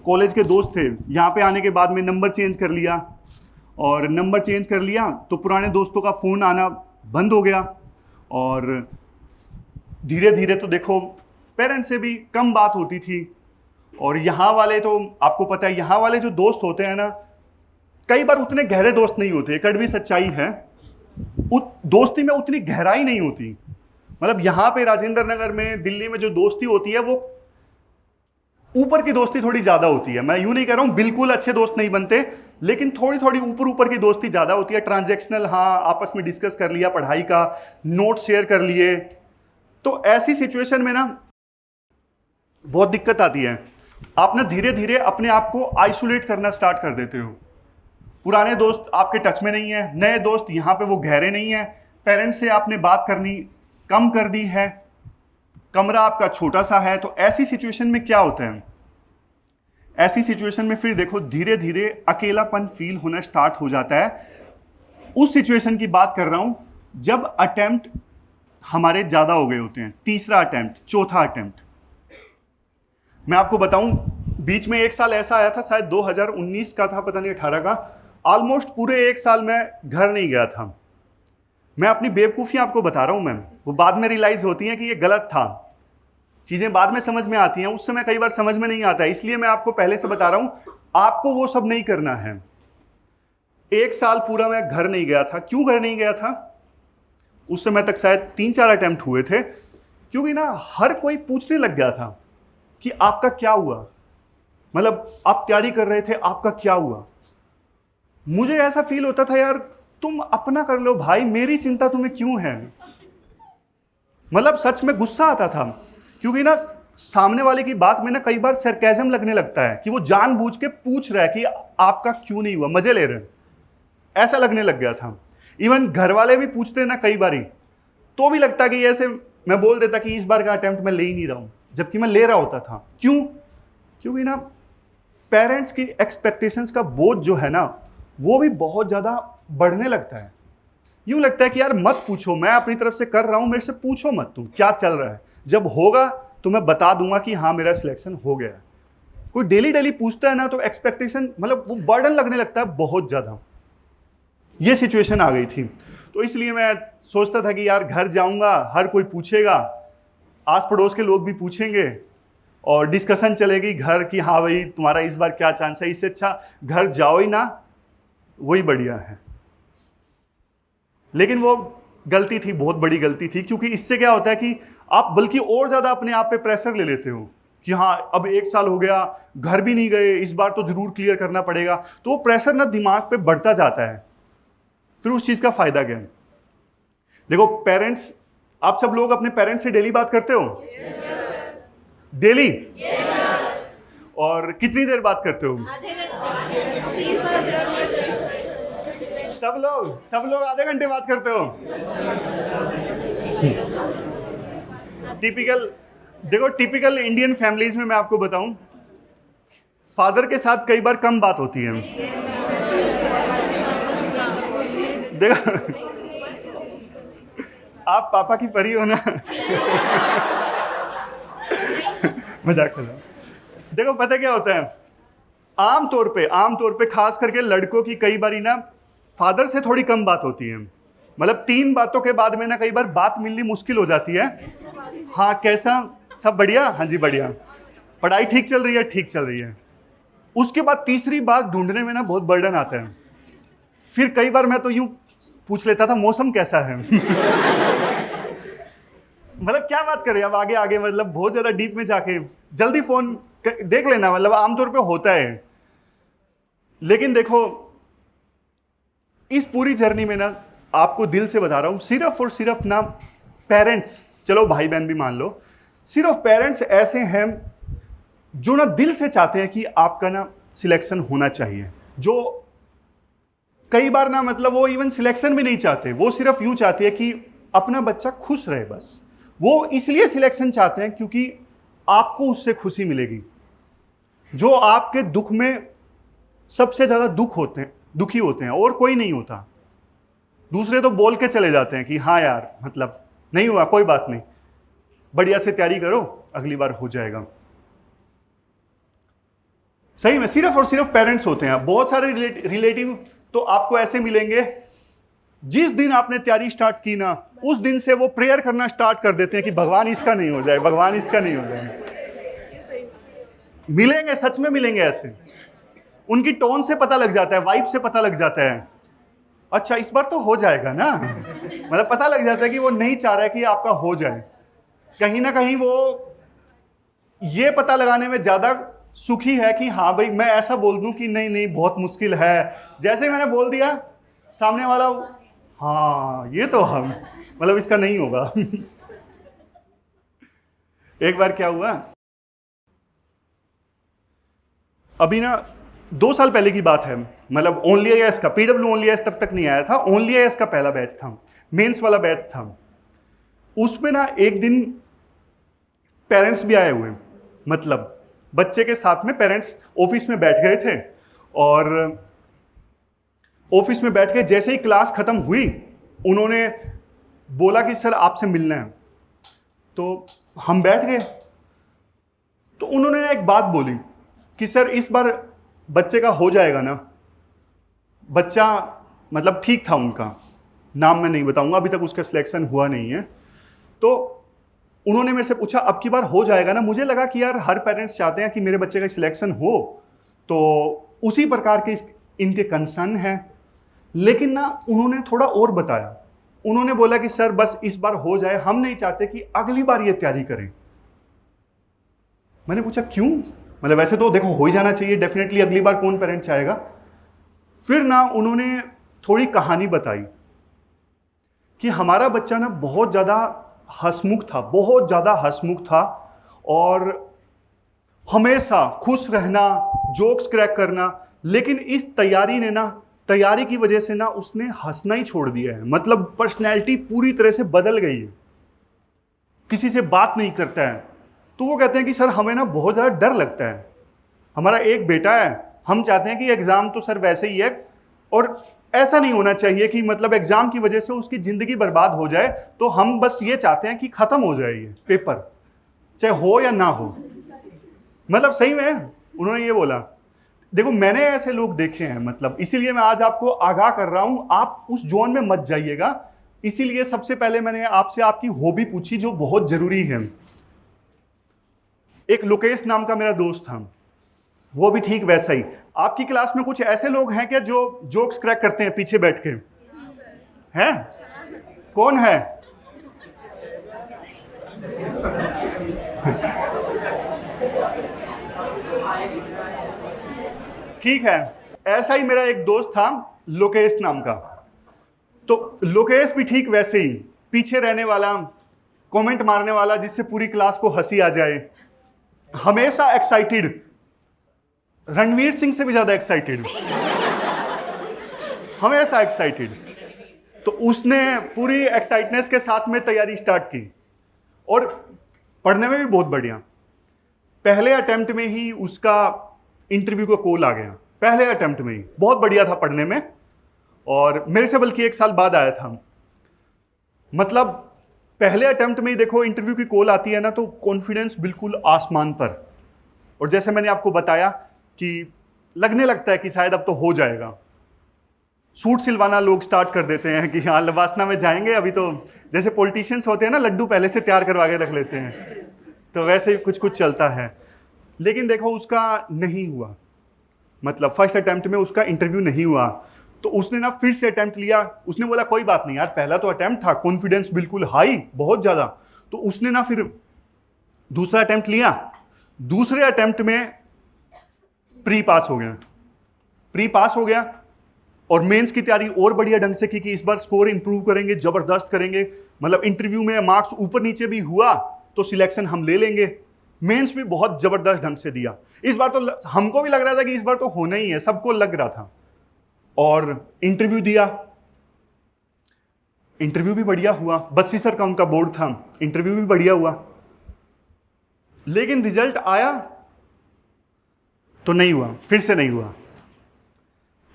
कॉलेज के दोस्त थे, यहाँ पे आने के बाद में नंबर चेंज कर लिया, और नंबर चेंज कर लिया तो पुराने दोस्तों का फ़ोन आना बंद हो गया, और धीरे धीरे तो देखो पेरेंट्स से भी कम बात होती थी। और यहाँ वाले तो आपको पता है, यहाँ वाले जो दोस्त होते हैं ना, कई बार उतने गहरे दोस्त नहीं होते, कड़वी सच्चाई है, दोस्ती में उतनी गहराई नहीं होती। मतलब यहाँ पे राजेंद्र नगर में, दिल्ली में जो दोस्ती होती है वो ऊपर की दोस्ती थोड़ी ज्यादा होती है। मैं यूं नहीं कह रहा हूं बिल्कुल अच्छे दोस्त नहीं बनते, लेकिन थोड़ी थोड़ी ऊपर की दोस्ती ज्यादा होती है। ट्रांजैक्शनल, हाँ आपस में डिस्कस कर लिया, पढ़ाई का नोट शेयर कर लिए। तो ऐसी सिचुएशन में ना बहुत दिक्कत आती है, आप ना धीरे धीरे अपने आप को आइसोलेट करना स्टार्ट कर देते हो। पुराने दोस्त आपके टच में नहीं है, नए दोस्त यहाँ पे वो गहरे नहीं है, पेरेंट्स से आपने बात करनी कम कर दी है, कमरा आपका छोटा सा है। तो ऐसी सिचुएशन में क्या होता है, ऐसी सिचुएशन में फिर देखो धीरे धीरे अकेलापन फील होना स्टार्ट हो जाता है। उस सिचुएशन की बात कर रहा हूं जब अटेम्प्ट हमारे ज्यादा हो गए होते हैं, तीसरा अटेम्प्ट, चौथा अटेम्प्ट। मैं आपको बताऊं, बीच में 1 साल ऐसा आया था, शायद 2019 का था, पता नहीं 18 का, ऑलमोस्ट पूरे 1 साल में घर नहीं गया था। मैं अपनी बेवकूफ़ियाँ आपको बता रहा हूँ मैम, वो बाद में रियलाइज़ होती हैं कि ये गलत था। चीज़ें बाद में समझ में आती हैं, उस समय कई बार समझ में नहीं आता है, इसलिए मैं आपको पहले से बता रहा हूँ आपको वो सब नहीं करना है। 1 साल पूरा मैं घर नहीं गया था। क्यों घर नहीं गया था? उस समय तक शायद 3-4 अटेम्प्ट हुए थे, क्योंकि ना हर कोई पूछने लग गया था कि आपका क्या हुआ, मतलब आप तैयारी कर रहे थे, आपका क्या हुआ। मुझे ऐसा फील होता था, यार तुम अपना कर लो भाई, मेरी चिंता तुम्हें क्यों है। मतलब सच में गुस्सा आता था, क्योंकि ना सामने वाले की बात में ना कई बार सरकाज़म लगने लगता है कि वो जानबूझ के पूछ रहा है कि आपका क्यों नहीं हुआ, मजे ले रहे हैं, ऐसा लगने लग गया था। इवन घर वाले भी पूछते ना कई बारी, तो भी लगता कि ऐसे मैं बोल देता कि इस बार का अटेम्प्ट मैं ले ही नहीं रहा हूं, जबकि मैं ले रहा होता था। क्यों? क्योंकि ना पेरेंट्स की एक्सपेक्टेशंस का बोझ जो है ना, वो भी बहुत ज़्यादा बढ़ने लगता है। यूं लगता है कि यार मत पूछो, मैं अपनी तरफ से कर रहा हूं, मेरे से पूछो मत तुम क्या चल रहा है, जब होगा तो मैं बता दूंगा कि हाँ मेरा सिलेक्शन हो गया है। कोई डेली डेली पूछता है ना, तो एक्सपेक्टेशन मतलब वो बर्डन लगने लगता है बहुत ज़्यादा। ये सिचुएशन आ गई थी, तो इसलिए मैं सोचता था कि यार घर जाऊंगा, हर कोई पूछेगा, आस पड़ोस के लोग भी पूछेंगे और डिस्कशन चलेगी घर की, हाँ भाई तुम्हारा इस बार क्या चांस है, इससे अच्छा घर जाओ ही ना, वही बढ़िया है। लेकिन वो गलती थी, बहुत बड़ी गलती थी, क्योंकि इससे क्या होता है कि आप बल्कि और ज़्यादा अपने आप पे प्रेशर ले लेते हो कि हाँ अब 1 साल हो गया, घर भी नहीं गए, इस बार तो जरूर क्लियर करना पड़ेगा। तो वो प्रेशर ना दिमाग पे बढ़ता जाता है, फिर उस चीज़ का फायदा क्या है। देखो पेरेंट्स, आप सब लोग अपने पेरेंट्स से डेली बात करते हो? डेली? और कितनी देर बात करते हो? सब लोग आधे घंटे बात करते हो। टिपिकल इंडियन फैमिलीज में मैं आपको बताऊं, फादर के साथ कई बार कम बात होती है। देखो आप पापा की परी हो ना। मजाक कर रहा हूं। देखो पता क्या होता है, आमतौर पे खास करके लड़कों की कई बारी ना फादर से थोड़ी कम बात होती है। मतलब 3 बातों के बाद में ना कई बार बात मिलनी मुश्किल हो जाती है। हाँ कैसा, सब बढ़िया, हाँ जी बढ़िया, पढ़ाई ठीक चल रही है, ठीक चल रही है। उसके बाद तीसरी बात ढूंढने में ना बहुत बर्डन आता है। फिर कई बार मैं तो यूं पूछ लेता था मौसम कैसा है। मतलब क्या बात करें अब आगे आगे, मतलब बहुत ज्यादा डीप में जाके जल्दी फोन देख लेना, मतलब आमतौर पे होता है। लेकिन देखो इस पूरी जर्नी में ना आपको दिल से बता रहा हूं, सिर्फ और सिर्फ ना पेरेंट्स, चलो भाई बहन भी मान लो, सिर्फ पेरेंट्स ऐसे हैं जो ना दिल से चाहते हैं कि आपका ना सिलेक्शन होना चाहिए। जो कई बार ना मतलब वो इवन सिलेक्शन भी नहीं चाहते, वो सिर्फ यूं चाहते हैं कि अपना बच्चा खुश रहे बस। वो इसलिए सिलेक्शन चाहते हैं क्योंकि आपको उससे खुशी मिलेगी। जो आपके दुख में सबसे ज्यादा दुखी होते हैं और कोई नहीं होता। दूसरे तो बोल के चले जाते हैं कि हाँ यार मतलब नहीं हुआ कोई बात नहीं, बढ़िया से तैयारी करो, अगली बार हो जाएगा। सही में सिर्फ और सिर्फ पेरेंट्स होते हैं। बहुत सारे रिलेटिव तो आपको ऐसे मिलेंगे, जिस दिन आपने तैयारी स्टार्ट की ना, उस दिन से वो प्रेयर करना स्टार्ट कर देते हैं कि भगवान इसका नहीं हो जाए, भगवान इसका नहीं हो जाए। मिलेंगे, सच में मिलेंगे ऐसे। उनकी टोन से पता लग जाता है, वाइब से पता लग जाता है, अच्छा इस बार तो हो जाएगा ना। मतलब पता लग जाता है कि वो नहीं चाह रहा है कि आपका हो जाए। कहीं ना कहीं वो ये पता लगाने में ज्यादा सुखी है कि हाँ भाई मैं ऐसा बोल दूं कि नहीं नहीं बहुत मुश्किल है, जैसे मैंने बोल दिया सामने वाला हाँ ये तो हम मतलब इसका नहीं होगा। एक बार क्या हुआ, अभी ना 2 साल पहले की बात है, मतलब ओनली आईएएस का, पीडब्ल्यू ओनली आईएएस तब तक नहीं आया था, ओनली आईएएस का पहला बैच था, मेंस वाला बैच था। उसमें ना एक दिन पेरेंट्स भी आए हुए, मतलब बच्चे के साथ में पेरेंट्स ऑफिस में बैठ गए थे। और ऑफिस में बैठ के जैसे ही क्लास खत्म हुई, उन्होंने बोला कि सर आपसे मिलना है। तो हम बैठ गए। तो उन्होंने एक बात बोली कि सर इस बार बच्चे का हो जाएगा ना। बच्चा मतलब ठीक था, उनका नाम मैं नहीं बताऊंगा, अभी तक उसका सिलेक्शन हुआ नहीं है। तो उन्होंने मेरे से पूछा अब की बार हो जाएगा ना। मुझे लगा कि यार हर पेरेंट्स चाहते हैं कि मेरे बच्चे का सिलेक्शन हो, तो उसी प्रकार के इनके कंसर्न है। लेकिन ना उन्होंने थोड़ा और बताया। उन्होंने बोला कि सर बस इस बार हो जाए, हम नहीं चाहते कि अगली बार ये तैयारी करें। मैंने पूछा क्यों? मतलब वैसे तो देखो हो ही जाना चाहिए, डेफिनेटली अगली बार कौन पेरेंट चाहेगा। फिर ना उन्होंने थोड़ी कहानी बताई कि हमारा बच्चा ना बहुत ज़्यादा हंसमुख था, बहुत ज़्यादा हंसमुख था, और हमेशा खुश रहना, जोक्स क्रैक करना, लेकिन इस तैयारी की वजह से ना उसने हंसना ही छोड़ दिया है। मतलब पर्सनैलिटी पूरी तरह से बदल गई है, किसी से बात नहीं करता है। तो वो कहते हैं कि सर हमें ना बहुत ज़्यादा डर लगता है, हमारा एक बेटा है, हम चाहते हैं कि एग्ज़ाम तो सर वैसे ही है, और ऐसा नहीं होना चाहिए कि मतलब एग्ज़ाम की वजह से उसकी ज़िंदगी बर्बाद हो जाए, तो हम बस ये चाहते हैं कि ख़त्म हो जाए ये पेपर, चाहे हो या ना हो। मतलब सही में उन्होंने ये बोला। देखो मैंने ऐसे लोग देखे हैं, मतलब इसीलिए मैं आज आपको आगाह कर रहा हूं, आप उस जोन में मत जाइएगा। इसीलिए सबसे पहले मैंने आपसे आपकी हॉबी पूछी, जो बहुत जरूरी है। एक लोकेश नाम का मेरा दोस्त था, वो भी ठीक वैसा ही। आपकी क्लास में कुछ ऐसे लोग हैं क्या जो जोक्स क्रैक करते हैं पीछे बैठ के? हैं? कौन है? ठीक है, ऐसा ही मेरा एक दोस्त था लोकेश नाम का। तो लोकेश भी ठीक वैसे ही पीछे रहने वाला, कमेंट मारने वाला, जिससे पूरी क्लास को हंसी आ जाए, हमेशा एक्साइटेड, रणवीर सिंह से भी ज्यादा एक्साइटेड, हमेशा एक्साइटेड। तो उसने पूरी एक्साइटनेस के साथ में तैयारी स्टार्ट की, और पढ़ने में भी बहुत बढ़िया। पहले अटेम्प्ट में ही उसका इंटरव्यू का कॉल आ गया, पहले अटेम्प्ट में ही बहुत बढ़िया था पढ़ने में, और मेरे से बल्कि 1 साल बाद आया था। मतलब पहले अटेम्प्ट में ही देखो इंटरव्यू की कॉल आती है ना, तो कॉन्फिडेंस बिल्कुल आसमान पर। और जैसे मैंने आपको बताया कि लगने लगता है कि शायद अब तो हो जाएगा। सूट सिलवाना लोग स्टार्ट कर देते हैं कि हाँ लवासना में जाएंगे, अभी तो जैसे पॉलिटिशियंस होते हैं ना, लड्डू पहले से तैयार करवा के रख लेते हैं, तो वैसे ही कुछ कुछ चलता है। लेकिन देखो उसका नहीं हुआ, मतलब फर्स्ट अटेम्प्ट में उसका इंटरव्यू नहीं हुआ। तो उसने ना फिर से अटेम्प्ट लिया। उसने बोला कोई बात नहीं यार, पहला तो अटेम्प्ट था, कॉन्फिडेंस बिल्कुल हाई, बहुत ज़्यादा। तो उसने ना फिर दूसरा अटेम्प्ट लिया। दूसरे अटेम्प्ट में प्री पास हो गया, प्री पास हो गया, और मेंस की तैयारी और बढ़िया ढंग से की कि इस बार स्कोर इंप्रूव करेंगे, जबरदस्त करेंगे। मतलब इंटरव्यू में मार्क्स ऊपर नीचे भी हुआ तो सिलेक्शन हम ले लेंगे। मेंस भी बहुत जबरदस्त ढंग से दिया। इस बार तो हमको भी लग रहा था कि इस बार तो होना ही है, सबको लग रहा था। और इंटरव्यू दिया, इंटरव्यू भी बढ़िया हुआ। 32 सर का उनका बोर्ड था, इंटरव्यू भी बढ़िया हुआ। लेकिन रिजल्ट आया तो नहीं हुआ, फिर से नहीं हुआ।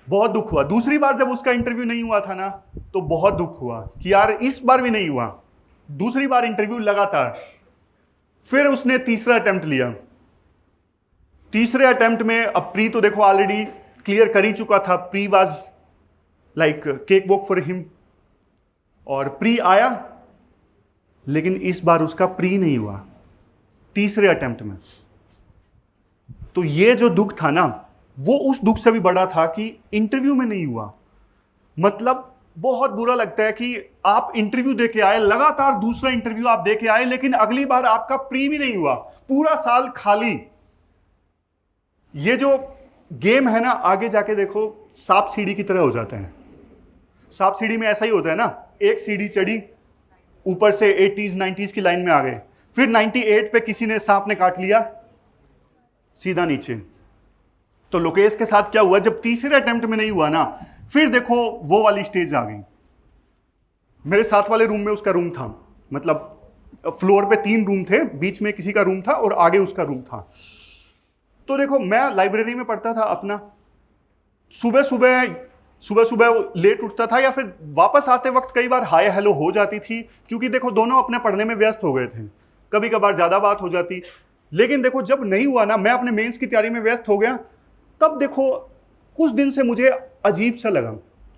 बहुत दुख हुआ। दूसरी बार जब उसका इंटरव्यू नहीं हुआ था ना, तो बहुत दुख हुआ कि यार इस बार भी नहीं हुआ। दूसरी बार इंटरव्यू लगातार। फिर उसने तीसरा अटेम्प्ट लिया। तीसरे अटेम्प्ट में अब प्री तो देखो ऑलरेडी क्लियर कर ही चुका था, pre was like cake walk for him, और प्री आया। लेकिन इस बार उसका प्री नहीं हुआ तीसरे अटेम्प्ट में। तो ये जो दुख था ना, वो उस दुख से भी बड़ा था कि इंटरव्यू में नहीं हुआ। मतलब बहुत बुरा लगता है कि आप इंटरव्यू देके आए, लगातार दूसरा इंटरव्यू आप देके आए, लेकिन अगली बार आपका प्री भी नहीं हुआ, पूरा साल खाली। ये जो गेम है ना, आगे जाके देखो सांप सीढ़ी की तरह हो जाता है। सांप सीढ़ी में ऐसा ही होता है ना, एक सीढ़ी चढ़ी, ऊपर से 80s 90s की लाइन में आ गए, फिर 98 पे किसी ने सांप ने काट लिया, सीधा नीचे। तो लोकेश के साथ क्या हुआ, जब तीसरे अटेम्प्ट में नहीं हुआ ना, फिर देखो वो वाली स्टेज आ गई। मेरे साथ वाले रूम में उसका रूम था, मतलब फ्लोर पे 3 रूम थे, बीच में किसी का रूम था और आगे उसका रूम था। तो देखो मैं लाइब्रेरी में पढ़ता था अपना, सुबह सुबह लेट उठता था, या फिर वापस आते वक्त कई बार हाय हेलो हो जाती थी, क्योंकि देखो दोनों अपने पढ़ने में व्यस्त हो गए थे। कभी कभार ज़्यादा बात हो जाती। लेकिन देखो जब नहीं हुआ ना, मैं अपने मेंस की तैयारी में व्यस्त हो गया, तब देखो कुछ दिन से मुझे अजीब सा लगा,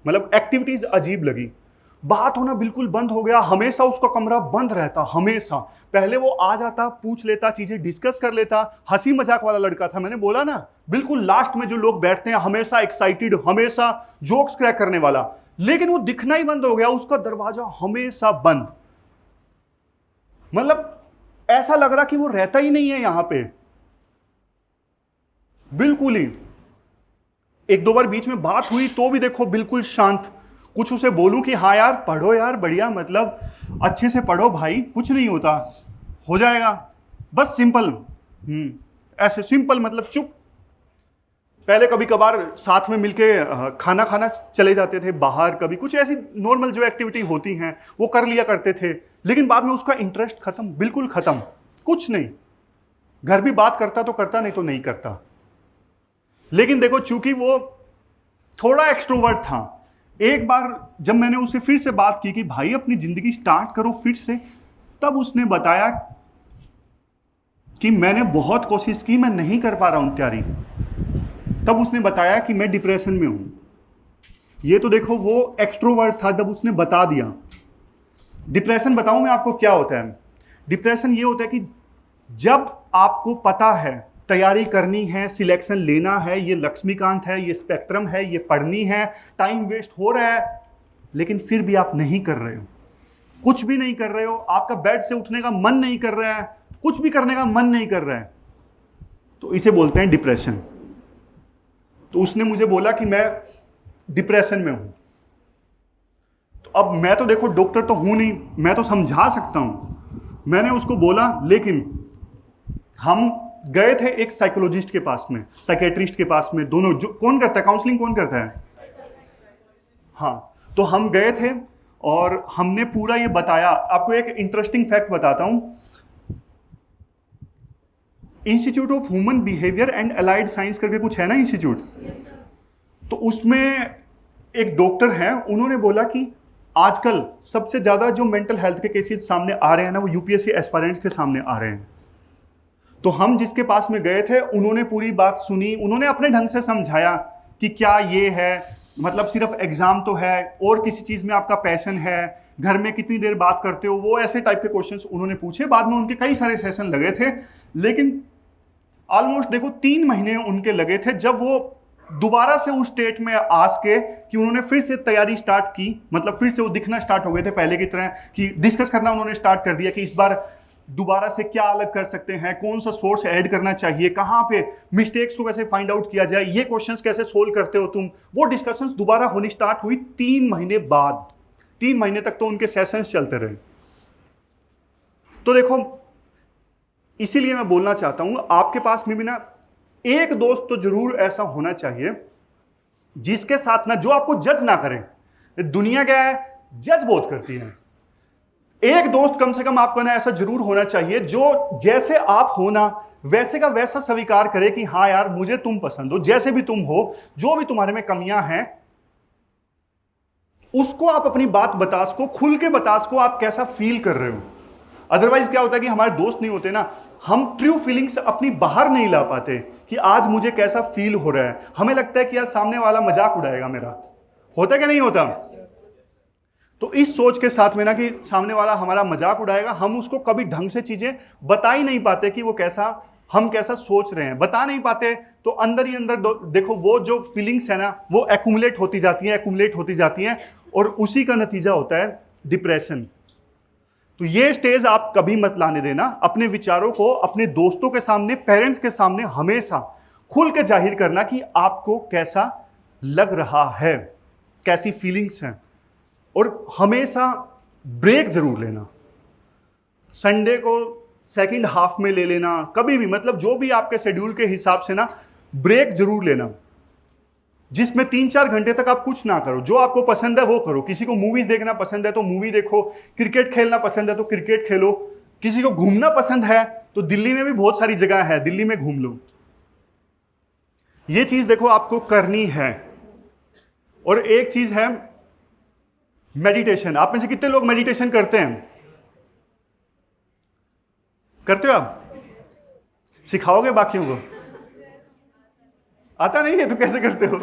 मतलब एक्टिविटीज़ अजीब लगी। बात होना बिल्कुल बंद हो गया, हमेशा उसका कमरा बंद रहता, हमेशा। पहले वो आ जाता, पूछ लेता, चीजें डिस्कस कर लेता, हंसी मजाक वाला लड़का था, मैंने बोला ना, बिल्कुल लास्ट में जो लोग बैठते हैं हमेशा एक्साइटेड, हमेशा जोक्स क्रैक करने वाला, लेकिन वो दिखना ही बंद हो गया, उसका दरवाजा हमेशा बंद। मतलब ऐसा लग रहा कि वो रहता ही नहीं है यहां पे, बिल्कुल ही। एक दो बार बीच में बात हुई तो भी देखो बिल्कुल शांत। कुछ उसे बोलूं कि हाँ यार पढ़ो यार बढ़िया, मतलब अच्छे से पढ़ो भाई, कुछ नहीं होता, हो जाएगा, बस सिंपल, ऐसे सिंपल, मतलब चुप। पहले कभी कभार साथ में मिलके खाना खाना चले जाते थे बाहर, कभी कुछ ऐसी नॉर्मल जो एक्टिविटी होती हैं वो कर लिया करते थे, लेकिन बाद में उसका इंटरेस्ट खत्म, बिल्कुल खत्म, कुछ नहीं। घर भी बात करता तो करता, नहीं तो नहीं करता। लेकिन देखो चूंकि वो थोड़ा एक्सट्रोवर्ट था, एक बार जब मैंने उससे फिर से बात की कि भाई अपनी जिंदगी स्टार्ट करो फिर से, तब उसने बताया कि मैंने बहुत कोशिश की, मैं नहीं कर पा रहा हूं तैयारी। तब उसने बताया कि मैं डिप्रेशन में हूं। ये तो देखो वो एक्सट्रोवर्ट था, जब उसने बता दिया। डिप्रेशन बताऊं मैं आपको क्या होता है? डिप्रेशन ये होता है कि जब आपको पता है तैयारी करनी है, सिलेक्शन लेना है, ये लक्ष्मीकांत है, ये स्पेक्ट्रम है, ये पढ़नी है, टाइम वेस्ट हो रहा है, लेकिन फिर भी आप नहीं कर रहे हो, कुछ भी नहीं कर रहे हो, आपका बेड से उठने का मन नहीं कर रहा है, कुछ भी करने का मन नहीं कर रहा है, तो इसे बोलते हैं डिप्रेशन। तो उसने मुझे बोला कि मैं डिप्रेशन में हूं। तो अब मैं तो देखो डॉक्टर तो हूं नहीं, मैं तो समझा सकता हूं। मैंने उसको बोला, लेकिन हम गए थे एक साइकोलॉजिस्ट के पास में, साइकेट्रिस्ट के पास में, दोनों। जो कौन करता है काउंसलिंग, कौन करता है? हाँ, तो हम गए थे और हमने पूरा ये बताया। आपको एक इंटरेस्टिंग फैक्ट बताता हूं। Institute of human behaviour and allied science करके कुछ है ना इंस्टीट्यूट, तो उसमें एक डॉक्टर हैं, उन्होंने बोला कि आजकल सबसे ज्यादा जो मेंटल हेल्थ के केसेस सामने आ रहे हैं ना, वो यूपीएससी एस्पायरेंट्स के सामने आ रहे हैं। तो हम जिसके पास में गए थे, उन्होंने पूरी बात सुनी, उन्होंने अपने ढंग से समझाया कि क्या ये है, मतलब सिर्फ एग्जाम तो है, और किसी चीज में आपका पैशन है, घर में कितनी देर बात करते हो, वो ऐसे टाइप के क्वेश्चंस उन्होंने पूछे। बाद में उनके कई सारे सेशन लगे थे, लेकिन ऑलमोस्ट देखो 3 महीने उनके लगे थे, जब वो दोबारा से उस स्टेट में आस के कि उन्होंने फिर से तैयारी स्टार्ट की, मतलब फिर से वो दिखना स्टार्ट हो गए थे पहले की तरह, कि डिस्कस करना उन्होंने स्टार्ट कर दिया कि इस बार दोबारा से क्या अलग कर सकते हैं, कौन सा सोर्स ऐड करना चाहिए, कहां पे मिस्टेक्स को कैसे फाइंड आउट किया जाए, ये क्वेश्चंस कैसे सोल्व करते हो तुम। वो डिस्कशंस दोबारा होनी स्टार्ट हुई 3 महीने बाद। 3 महीने तक तो उनके सेशंस चलते रहे। तो देखो, इसीलिए मैं बोलना चाहता हूं, आपके पास में भी ना एक दोस्त तो जरूर ऐसा होना चाहिए जिसके साथ ना, जो आपको जज ना करे। दुनिया क्या है, जज बहुत करती है। एक दोस्त कम से कम आपका ना ऐसा जरूर होना चाहिए, जो जैसे आप हो ना वैसे का वैसा स्वीकार करे कि हाँ यार मुझे तुम पसंद हो, जैसे भी तुम हो, जो भी तुम्हारे में कमियां हैं, उसको आप अपनी बात बता सको, खुल के बता सको आप कैसा फील कर रहे हो। अदरवाइज क्या होता है कि हमारे दोस्त नहीं होते ना, हम ट्रू फीलिंग्स अपनी बाहर नहीं ला पाते कि आज मुझे कैसा फील हो रहा है। हमें लगता है कि यार सामने वाला मजाक उड़ाएगा मेरा, होता क्या नहीं होता? तो इस सोच के साथ में ना कि सामने वाला हमारा मजाक उड़ाएगा, हम उसको कभी ढंग से चीजें बता ही नहीं पाते कि वो कैसा, हम कैसा सोच रहे हैं, बता नहीं पाते। तो अंदर ही अंदर देखो वो जो फीलिंग्स है ना, वो एक्यूमुलेट होती जाती हैं, एक्यूमुलेट होती जाती हैं, और उसी का नतीजा होता है डिप्रेशन। तो ये स्टेज आप कभी मत लाने देना। अपने विचारों को अपने दोस्तों के सामने, पेरेंट्स के सामने हमेशा खुल के जाहिर करना कि आपको कैसा लग रहा है, कैसी फीलिंग्स हैं, और हमेशा ब्रेक जरूर लेना। संडे को सेकंड हाफ में ले लेना, कभी भी, मतलब जो भी आपके शेड्यूल के हिसाब से ना ब्रेक जरूर लेना, जिसमें 3-4 घंटे तक आप कुछ ना करो। जो आपको पसंद है वो करो। किसी को मूवीज देखना पसंद है तो मूवी देखो, क्रिकेट खेलना पसंद है तो क्रिकेट खेलो, किसी को घूमना पसंद है तो दिल्ली में भी बहुत सारी जगह है, दिल्ली में घूम लो। ये चीज देखो आपको करनी है। और एक चीज है मेडिटेशन। आप में से कितने लोग मेडिटेशन करते हैं? करते हो आप? सिखाओगे बाकियों को? आता नहीं है तो कैसे करते हो?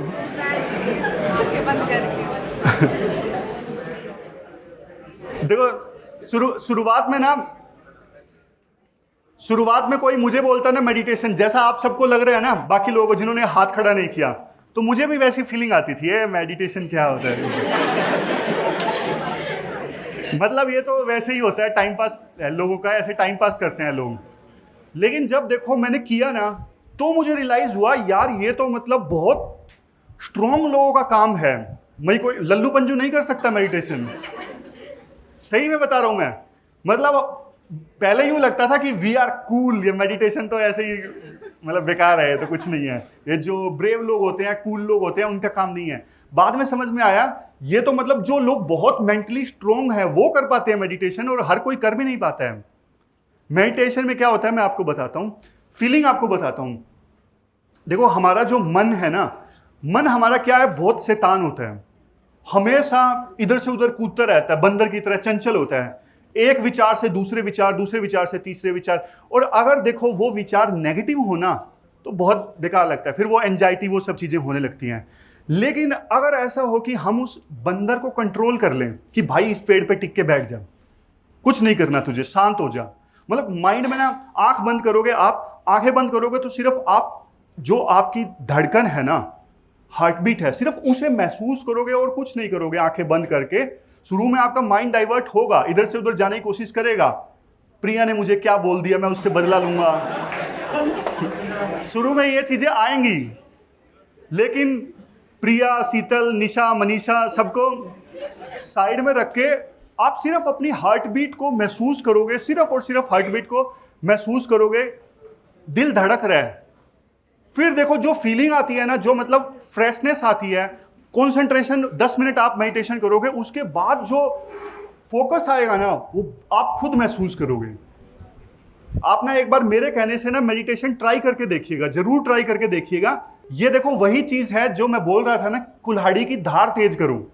देखो शुरुआत में कोई मुझे बोलता ना मेडिटेशन, जैसा आप सबको लग रहा है ना बाकी लोगों को जिन्होंने हाथ खड़ा नहीं किया, तो मुझे भी वैसी फीलिंग आती थी, ये मेडिटेशन क्या होता है। मतलब ये तो वैसे ही होता है, टाइम पास लोगों का, ऐसे टाइम पास करते हैं लोग। लेकिन जब देखो मैंने किया ना, तो मुझे रियलाइज हुआ यार ये तो मतलब बहुत स्ट्रॉन्ग लोगों का काम है। मैं कोई लल्लू पंजू नहीं कर सकता मेडिटेशन, सही में बता रहा हूं मैं। मतलब पहले यूं लगता था कि वी आर कूल, ये मेडिटेशन तो ऐसे ही मतलब बेकार है, तो कुछ नहीं है, ये जो ब्रेव लोग होते हैं, कूल लोग होते हैं, उनका काम नहीं है। बाद में समझ में आया ये तो मतलब जो लोग बहुत मेंटली स्ट्रॉन्ग है वो कर पाते हैं मेडिटेशन, और हर कोई कर भी नहीं पाता है। मेडिटेशन में क्या होता है मैं आपको बताता हूं, फीलिंग आपको बताता हूं। देखो हमारा जो मन है ना, मन हमारा क्या है, बहुत शैतान होता है, हमेशा इधर से उधर कूदता रहता है, बंदर की तरह चंचल होता है, एक विचार से दूसरे विचार, दूसरे विचार से तीसरे विचार। और अगर देखो वो विचार नेगेटिव होना तो बहुत बेकार लगता है, फिर वो एंजाइटी, वो सब चीजें होने लगती हैं। लेकिन अगर ऐसा हो कि हम उस बंदर को कंट्रोल कर लें कि भाई इस पेड़ पे टिक के बैठ जा, कुछ नहीं करना तुझे, शांत हो जा। मतलब माइंड में ना आंख बंद करोगे, आप आंखें बंद करोगे तो सिर्फ आप जो आपकी धड़कन है ना, हार्ट बीट है, सिर्फ उसे महसूस करोगे और कुछ नहीं करोगे आंखें बंद करके। शुरू में आपका माइंड डाइवर्ट होगा, इधर से उधर जाने की कोशिश करेगा, प्रिया ने मुझे क्या बोल दिया, मैं उससे बदला लूंगा। शुरू में ये चीजें आएंगी, लेकिन प्रिया, शीतल, निशा, मनीषा सबको साइड में रख के आप सिर्फ अपनी हार्ट बीट को महसूस करोगे, सिर्फ और सिर्फ हार्ट बीट को महसूस करोगे, दिल धड़क रहा है। फिर देखो जो फीलिंग आती है ना, जो मतलब फ्रेशनेस आती है, कंसंट्रेशन, 10 मिनट आप मेडिटेशन करोगे, उसके बाद जो फोकस आएगा ना, वो आप खुद महसूस करोगे। आप ना एक बार मेरे कहने से ना मेडिटेशन ट्राई करके देखिएगा, जरूर ट्राई करके देखिएगा। ये देखो वही चीज है जो मैं बोल रहा था ना, कुल्हाड़ी की धार तेज करो।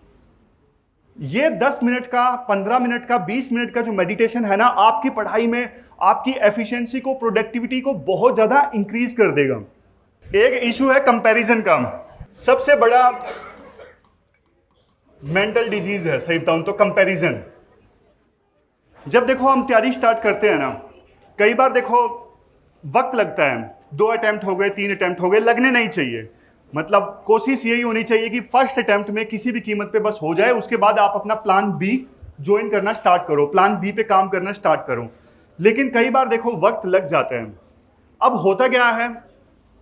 ये 10 मिनट का, 15 मिनट का, 20 मिनट का जो मेडिटेशन है ना, आपकी पढ़ाई में आपकी एफिशिएंसी को, प्रोडक्टिविटी को बहुत ज्यादा इंक्रीज कर देगा। एक इशू है कंपैरिजन का, सबसे बड़ा मेंटल डिजीज है, सही बताऊं तो कंपैरिजन। जब देखो हम तैयारी स्टार्ट करते हैं ना, कई बार देखो वक्त लगता है, 2 अटेम्प्ट हो गए, 3 अटेम्प्ट हो गए, लगने नहीं चाहिए। मतलब कोशिश यही होनी चाहिए कि फर्स्ट अटेम्प्ट में किसी भी कीमत पे बस हो जाए, उसके बाद आप अपना प्लान बी ज्वाइन करना स्टार्ट करो, प्लान बी पे काम करना स्टार्ट करो। लेकिन कई बार देखो वक्त लग जाता है। अब होता क्या है,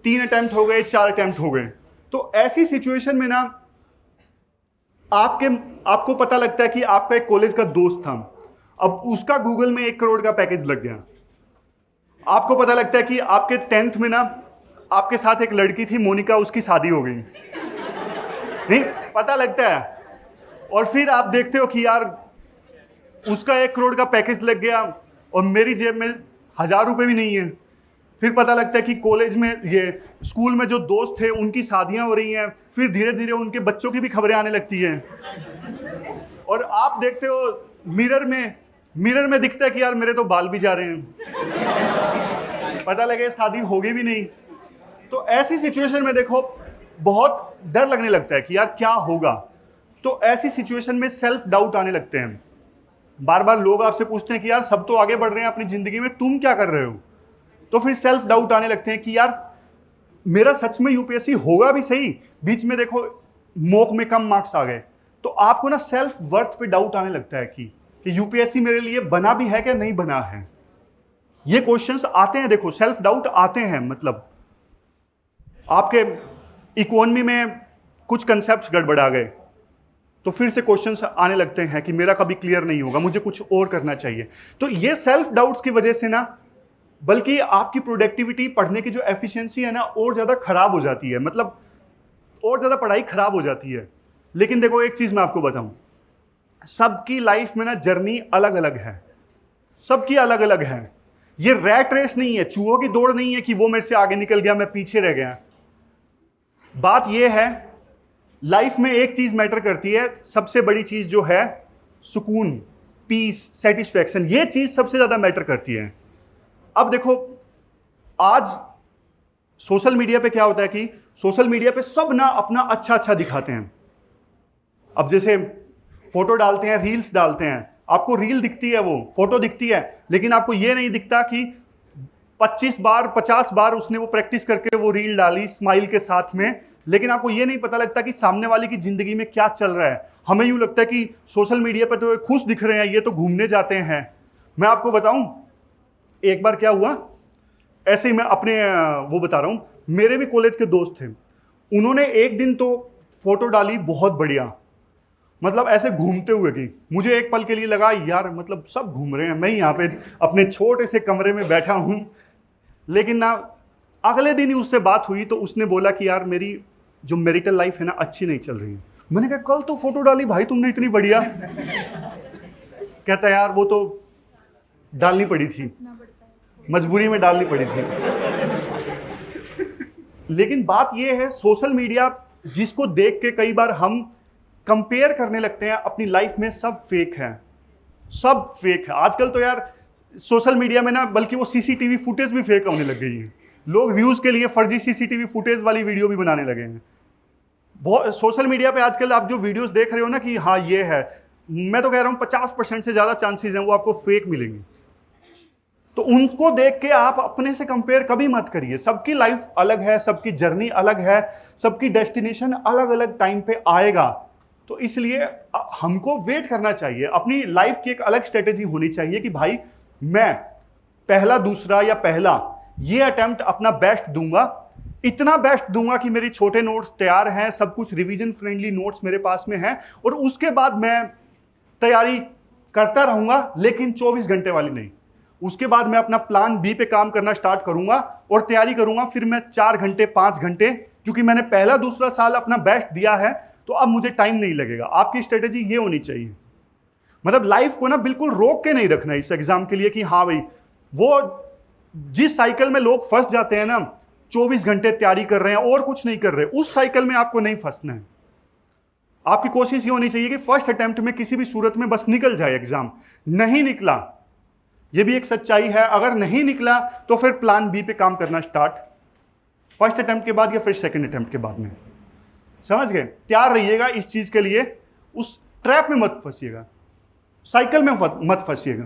3 अटेम्प्ट हो गए, 4 अटेम्प्ट हो गए, तो ऐसी सिचुएशन में ना आपको पता लगता है कि आपका एक कॉलेज का दोस्त था, अब उसका गूगल में 1 करोड़ का पैकेज लग गया। आपको पता लगता है कि आपके 10th में ना आपके साथ एक लड़की थी मोनिका, उसकी शादी हो गई, नहीं पता लगता है। और फिर आप देखते हो कि यार उसका 1 करोड़ का पैकेज लग गया और मेरी जेब में 1000 रुपये भी नहीं है। फिर पता लगता है कि कॉलेज में, ये स्कूल में जो दोस्त थे उनकी शादियां हो रही हैं, फिर धीरे धीरे उनके बच्चों की भी खबरें आने लगती हैं। और आप देखते हो मिरर में दिखता है कि यार मेरे तो बाल भी जा रहे हैं, पता लगे शादी होगी भी नहीं। तो ऐसी सिचुएशन में देखो बहुत डर लगने लगता है कि यार क्या होगा। तो ऐसी सिचुएशन में सेल्फ डाउट आने लगते हैं। बार बार लोग आपसे पूछते हैं कि यार सब तो आगे बढ़ रहे हैं अपनी जिंदगी में, तुम क्या कर रहे हो। तो फिर सेल्फ डाउट आने लगते हैं कि यार मेरा सच में यूपीएससी होगा भी सही। बीच में देखो मॉक में कम मार्क्स आ गए, तो आपको ना सेल्फ वर्थ पे डाउट आने लगता है कि यूपीएससी मेरे लिए बना भी है क्या नहीं बना है। ये क्वेश्चंस आते हैं, देखो सेल्फ डाउट आते हैं। मतलब आपके इकोनॉमी में कुछ कंसेप्ट गड़बड़ा गए, तो फिर से क्वेश्चंस आने लगते हैं कि मेरा कभी क्लियर नहीं होगा, मुझे कुछ और करना चाहिए। तो ये सेल्फ डाउट्स की वजह से ना, बल्कि आपकी प्रोडक्टिविटी, पढ़ने की जो एफिशिएंसी है ना, और ज्यादा खराब हो जाती है। मतलब और ज्यादा पढ़ाई खराब हो जाती है। लेकिन देखो एक चीज मैं आपको बताऊं, सबकी लाइफ में ना जर्नी अलग अलग है, सबकी अलग अलग है। ये रैट रेस नहीं है, चूहों की दौड़ नहीं है कि वो मेरे से आगे निकल गया मैं पीछे रह गया। बात यह है, लाइफ में एक चीज मैटर करती है, सबसे बड़ी चीज जो है सुकून, पीस, सेटिस्फैक्शन। ये चीज सबसे ज्यादा मैटर करती है। अब देखो आज सोशल मीडिया पे क्या होता है कि सोशल मीडिया पे सब ना अपना अच्छा अच्छा दिखाते हैं। अब जैसे फोटो डालते हैं, रील्स डालते हैं, आपको रील दिखती है, वो फोटो दिखती है, लेकिन आपको ये नहीं दिखता कि 25 बार 50 बार उसने वो प्रैक्टिस करके वो रील डाली स्माइल के साथ में, लेकिन आपको ये नहीं पता लगता कि सामने वाले की जिंदगी में क्या चल रहा है। हमें यूं लगता है कि सोशल मीडिया पर तो खुश दिख रहे हैं, ये तो घूमने जाते हैं। मैं आपको बताऊं, एक बार क्या हुआ, ऐसे ही मैं अपने वो बता रहा हूं, मेरे भी कॉलेज के दोस्त थे, उन्होंने एक दिन तो फोटो डाली बहुत बढ़िया, मतलब ऐसे घूमते हुए की। मुझे एक पल के लिए लगा यार मतलब सब घूम रहे हैं, मैं यहाँ पे अपने छोटे से कमरे में बैठा हूं। लेकिन ना अगले दिन ही उससे बात हुई तो उसने बोला कि यार मेरी जो मैरिटल लाइफ है ना अच्छी नहीं चल रही है। मैंने कहा कल तो फोटो डाली भाई तुमने इतनी बढ़िया। कहता यार वो तो डालनी पड़ी थी, मजबूरी में डालनी पड़ी थी। लेकिन बात यह है, सोशल मीडिया जिसको देख के कई बार हम कंपेयर करने लगते हैं अपनी लाइफ में, सब फेक है, सब फेक है। आजकल तो यार सोशल मीडिया में ना बल्कि वो सीसीटीवी फुटेज भी फेक होने लग गई है। लोग व्यूज के लिए फर्जी सीसीटीवी फुटेज वाली वीडियो भी बनाने लगे हैं। बहुत सोशल मीडिया पे आजकल आप जो वीडियोस देख रहे हो ना कि हाँ ये है, मैं तो कह रहा हूँ 50% से ज्यादा चांसेस हैं वो आपको फेक मिलेंगी। तो उनको देख के आप अपने से कंपेयर कभी मत करिए। सबकी लाइफ अलग है, सबकी जर्नी अलग है, सबकी डेस्टिनेशन अलग अलग टाइम पे आएगा। तो इसलिए हमको वेट करना चाहिए। अपनी लाइफ की एक अलग स्ट्रेटेजी होनी चाहिए कि भाई मैं पहला दूसरा या पहला ये अटेम्प्ट अपना बेस्ट दूंगा, इतना बेस्ट दूंगा कि मेरे छोटे नोट्स तैयार हैं, सब कुछ रिवीजन फ्रेंडली नोट्स मेरे पास में हैं, और उसके बाद मैं तैयारी करता रहूंगा, लेकिन 24 घंटे वाली नहीं। उसके बाद मैं अपना प्लान बी पे काम करना स्टार्ट करूंगा और तैयारी करूंगा। फिर मैं 4 घंटे 5 घंटे, क्योंकि मैंने पहला दूसरा साल अपना बेस्ट दिया है तो अब मुझे टाइम नहीं लगेगा। आपकी स्ट्रेटेजी ये होनी चाहिए। मतलब लाइफ को ना बिल्कुल रोक के नहीं रखना इस एग्जाम के लिए कि हाँ भाई, वो जिस साइकिल में लोग फंस जाते हैं ना, 24 घंटे तैयारी कर रहे हैं और कुछ नहीं कर रहे, उस साइकिल में आपको नहीं फंसना है। आपकी कोशिश ये होनी चाहिए कि फर्स्ट अटेम्प्ट में किसी भी सूरत में बस निकल जाए एग्जाम। नहीं निकला, ये भी एक सच्चाई है, अगर नहीं निकला तो फिर प्लान बी पे काम करना स्टार्ट, फर्स्ट अटेम्प्ट के बाद या फिर सेकंड अटेम्प्ट के बाद में। समझ गए? तैयार रहिएगा इस चीज के लिए, उस ट्रैप में मत फंसिएगा, साइकिल में मत फंसिएगा।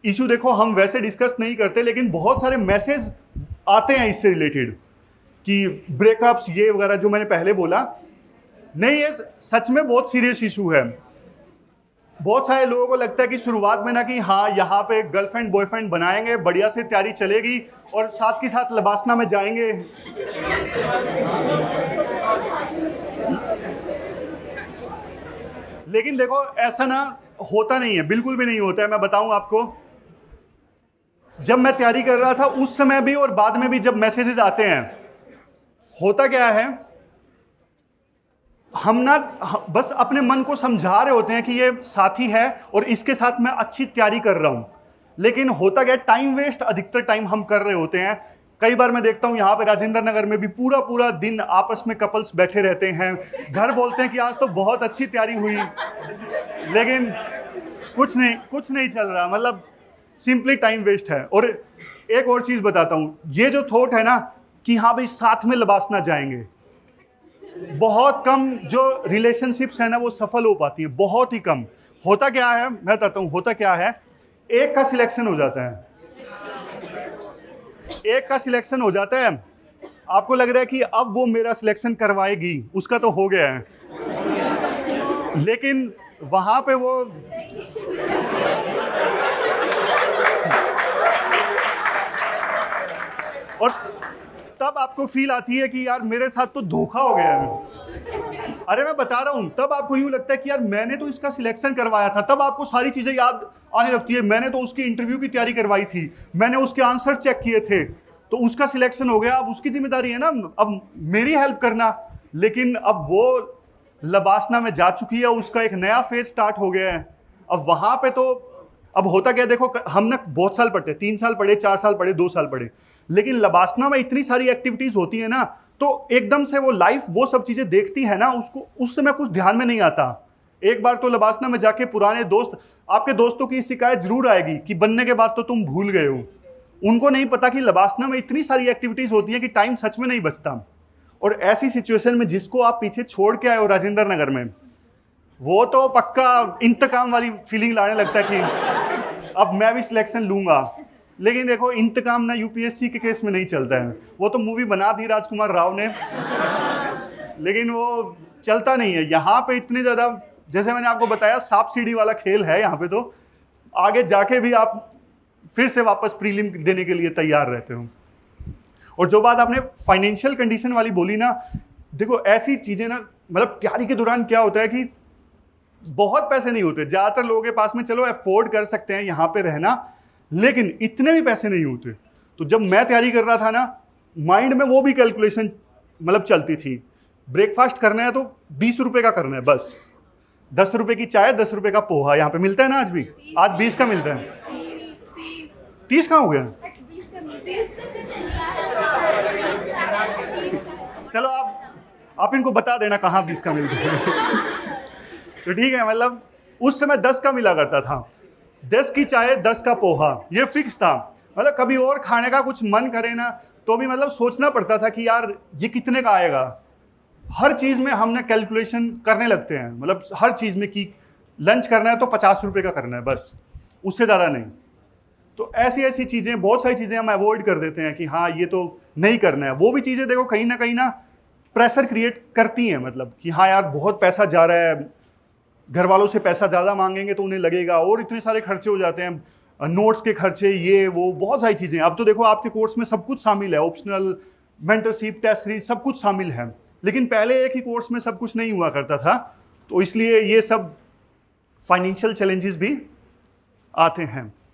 इशू देखो हम वैसे डिस्कस नहीं करते, लेकिन बहुत सारे मैसेज आते हैं इससे रिलेटेड कि ब्रेकअप्स ये वगैरह जो मैंने पहले बोला। नहीं, ये सच में बहुत सीरियस इशू है। बहुत सारे लोगों को लगता है कि शुरुआत में ना कि हाँ यहाँ पे गर्लफ्रेंड बॉयफ्रेंड बनाएंगे, बढ़िया से तैयारी चलेगी और साथ के साथ लबासना में जाएंगे। लेकिन देखो ऐसा ना होता नहीं है, बिल्कुल भी नहीं होता है। मैं बताऊं आपको, जब मैं तैयारी कर रहा था उस समय भी और बाद में भी जब मैसेजेस आते हैं, होता क्या है, हम ना बस अपने मन को समझा रहे होते हैं कि ये साथी है और इसके साथ मैं अच्छी तैयारी कर रहा हूं, लेकिन होता क्या, टाइम वेस्ट अधिकतर टाइम हम कर रहे होते हैं। कई बार मैं देखता हूं यहाँ पे राजेंद्र नगर में भी पूरा पूरा दिन आपस में कपल्स बैठे रहते हैं, घर बोलते हैं कि आज तो बहुत अच्छी तैयारी हुई, लेकिन कुछ नहीं चल रहा। मतलब सिंपली टाइम वेस्ट है। और एक और चीज बताता हूं, ये जो थॉट है ना कि हाँ भाई साथ में लबासना जाएंगे, बहुत कम जो रिलेशनशिप्स है ना वो सफल हो पाती है, बहुत ही कम। होता क्या है मैं बताता हूं, होता क्या है, एक का सिलेक्शन हो जाता है, एक का सिलेक्शन हो जाता है, आपको लग रहा है कि अब वो मेरा सिलेक्शन करवाएगी, उसका तो हो गया है, लेकिन वहां पे वो और तब आपको फील आती है कि यार मेरे साथ तो धोखा हो गया है। अरे मैं बता रहा हूं, तब आपको यूं लगता है कि यार मैंने तो इसका सिलेक्शन करवाया था। तब आपको सारी चीजें याद आने लगती है, मैंने तो उसकी इंटरव्यू की तैयारी करवाई थी, मैंने उसके आंसर चेक किए थे, तो उसका सिलेक्शन हो गया, अब उसकी जिम्मेदारी है ना अब मेरी हेल्प करना। लेकिन अब वो लबासना में जा चुकी है, उसका एक नया फेज स्टार्ट हो गया है। अब वहां पे तो अब होता क्या, देखो हम ना बहुत साल पढ़ते, 3 साल पढ़े, 4 साल पढ़े, 2 साल पढ़े, लेकिन लबासना में इतनी सारी एक्टिविटीज होती है ना, तो एकदम से वो लाइफ वो सब चीजें देखती है ना, उसको उस समय कुछ ध्यान में नहीं आता। एक बार तो लबासना में जाके पुराने दोस्त, आपके दोस्तों की शिकायत जरूर आएगी कि बनने के बाद तो तुम भूल गए हो। उनको नहीं पता कि लबासना में इतनी सारी एक्टिविटीज होती है कि टाइम सच में नहीं बचता। और ऐसी सिचुएशन में जिसको आप पीछे छोड़ के आए हो राजेंद्र नगर में, वो तो पक्का इंतकाम वाली फीलिंग लाने लगता है कि अब मैं भी सिलेक्शन लूंगा। लेकिन देखो इंतकाम ना यूपीएससी के केस में नहीं चलता है। वो तो मूवी बना दी राजकुमार राव ने, लेकिन वो चलता नहीं है यहाँ पे इतने ज्यादा। जैसे मैंने आपको बताया सांप सीढ़ी वाला खेल है यहाँ पे, तो आगे जाके भी आप फिर से वापस प्रीलिम देने के लिए तैयार रहते हो। और जो बात आपने फाइनेंशियल कंडीशन वाली बोली ना, देखो ऐसी चीजें ना, मतलब तैयारी के दौरान क्या होता है कि बहुत पैसे नहीं होते ज्यादातर लोगों के पास में, चलो अफोर्ड कर सकते हैं यहाँ पे रहना, लेकिन इतने भी पैसे नहीं होते। तो जब मैं तैयारी कर रहा था ना, माइंड में वो भी कैलकुलेशन मतलब चलती थी। ब्रेकफास्ट करना है तो 20 रुपए का करना है बस, 10 रुपए की चाय, 10 रुपए का पोहा यहाँ पे मिलता है ना आज भी, आज 20 का मिलता है। 30 कहाँ हो गया? चलो आप इनको बता देना कहाँ 20 का मिलता है। तो ठीक है, मतलब उस समय 10 का मिला करता था, 10 की चाय 10 का पोहा, ये फिक्स था। मतलब कभी और खाने का कुछ मन करे ना तो भी मतलब सोचना पड़ता था कि यार ये कितने का आएगा। हर चीज में हमने कैलकुलेशन करने लगते हैं, मतलब हर चीज में कि लंच करना है तो 50 रुपए का करना है बस, उससे ज्यादा नहीं। तो ऐसी ऐसी चीजें, बहुत सारी चीजें हम अवॉइड कर देते हैं कि हाँ ये तो नहीं करना है। वो भी चीजें देखो कहीं ना प्रेशर क्रिएट करती हैं, मतलब कि हाँ यार बहुत पैसा जा रहा है, घर वालों से पैसा ज़्यादा मांगेंगे तो उन्हें लगेगा, और इतने सारे खर्चे हो जाते हैं, नोट्स के खर्चे, ये वो बहुत सारी चीज़ें। अब तो देखो आपके कोर्स में सब कुछ शामिल है, ऑप्शनल, मेंटरशिप, टेस्ट सीरीज, सब कुछ शामिल है। लेकिन पहले एक ही कोर्स में सब कुछ नहीं हुआ करता था, तो इसलिए ये सब फाइनेंशियल चैलेंजेस भी आते हैं।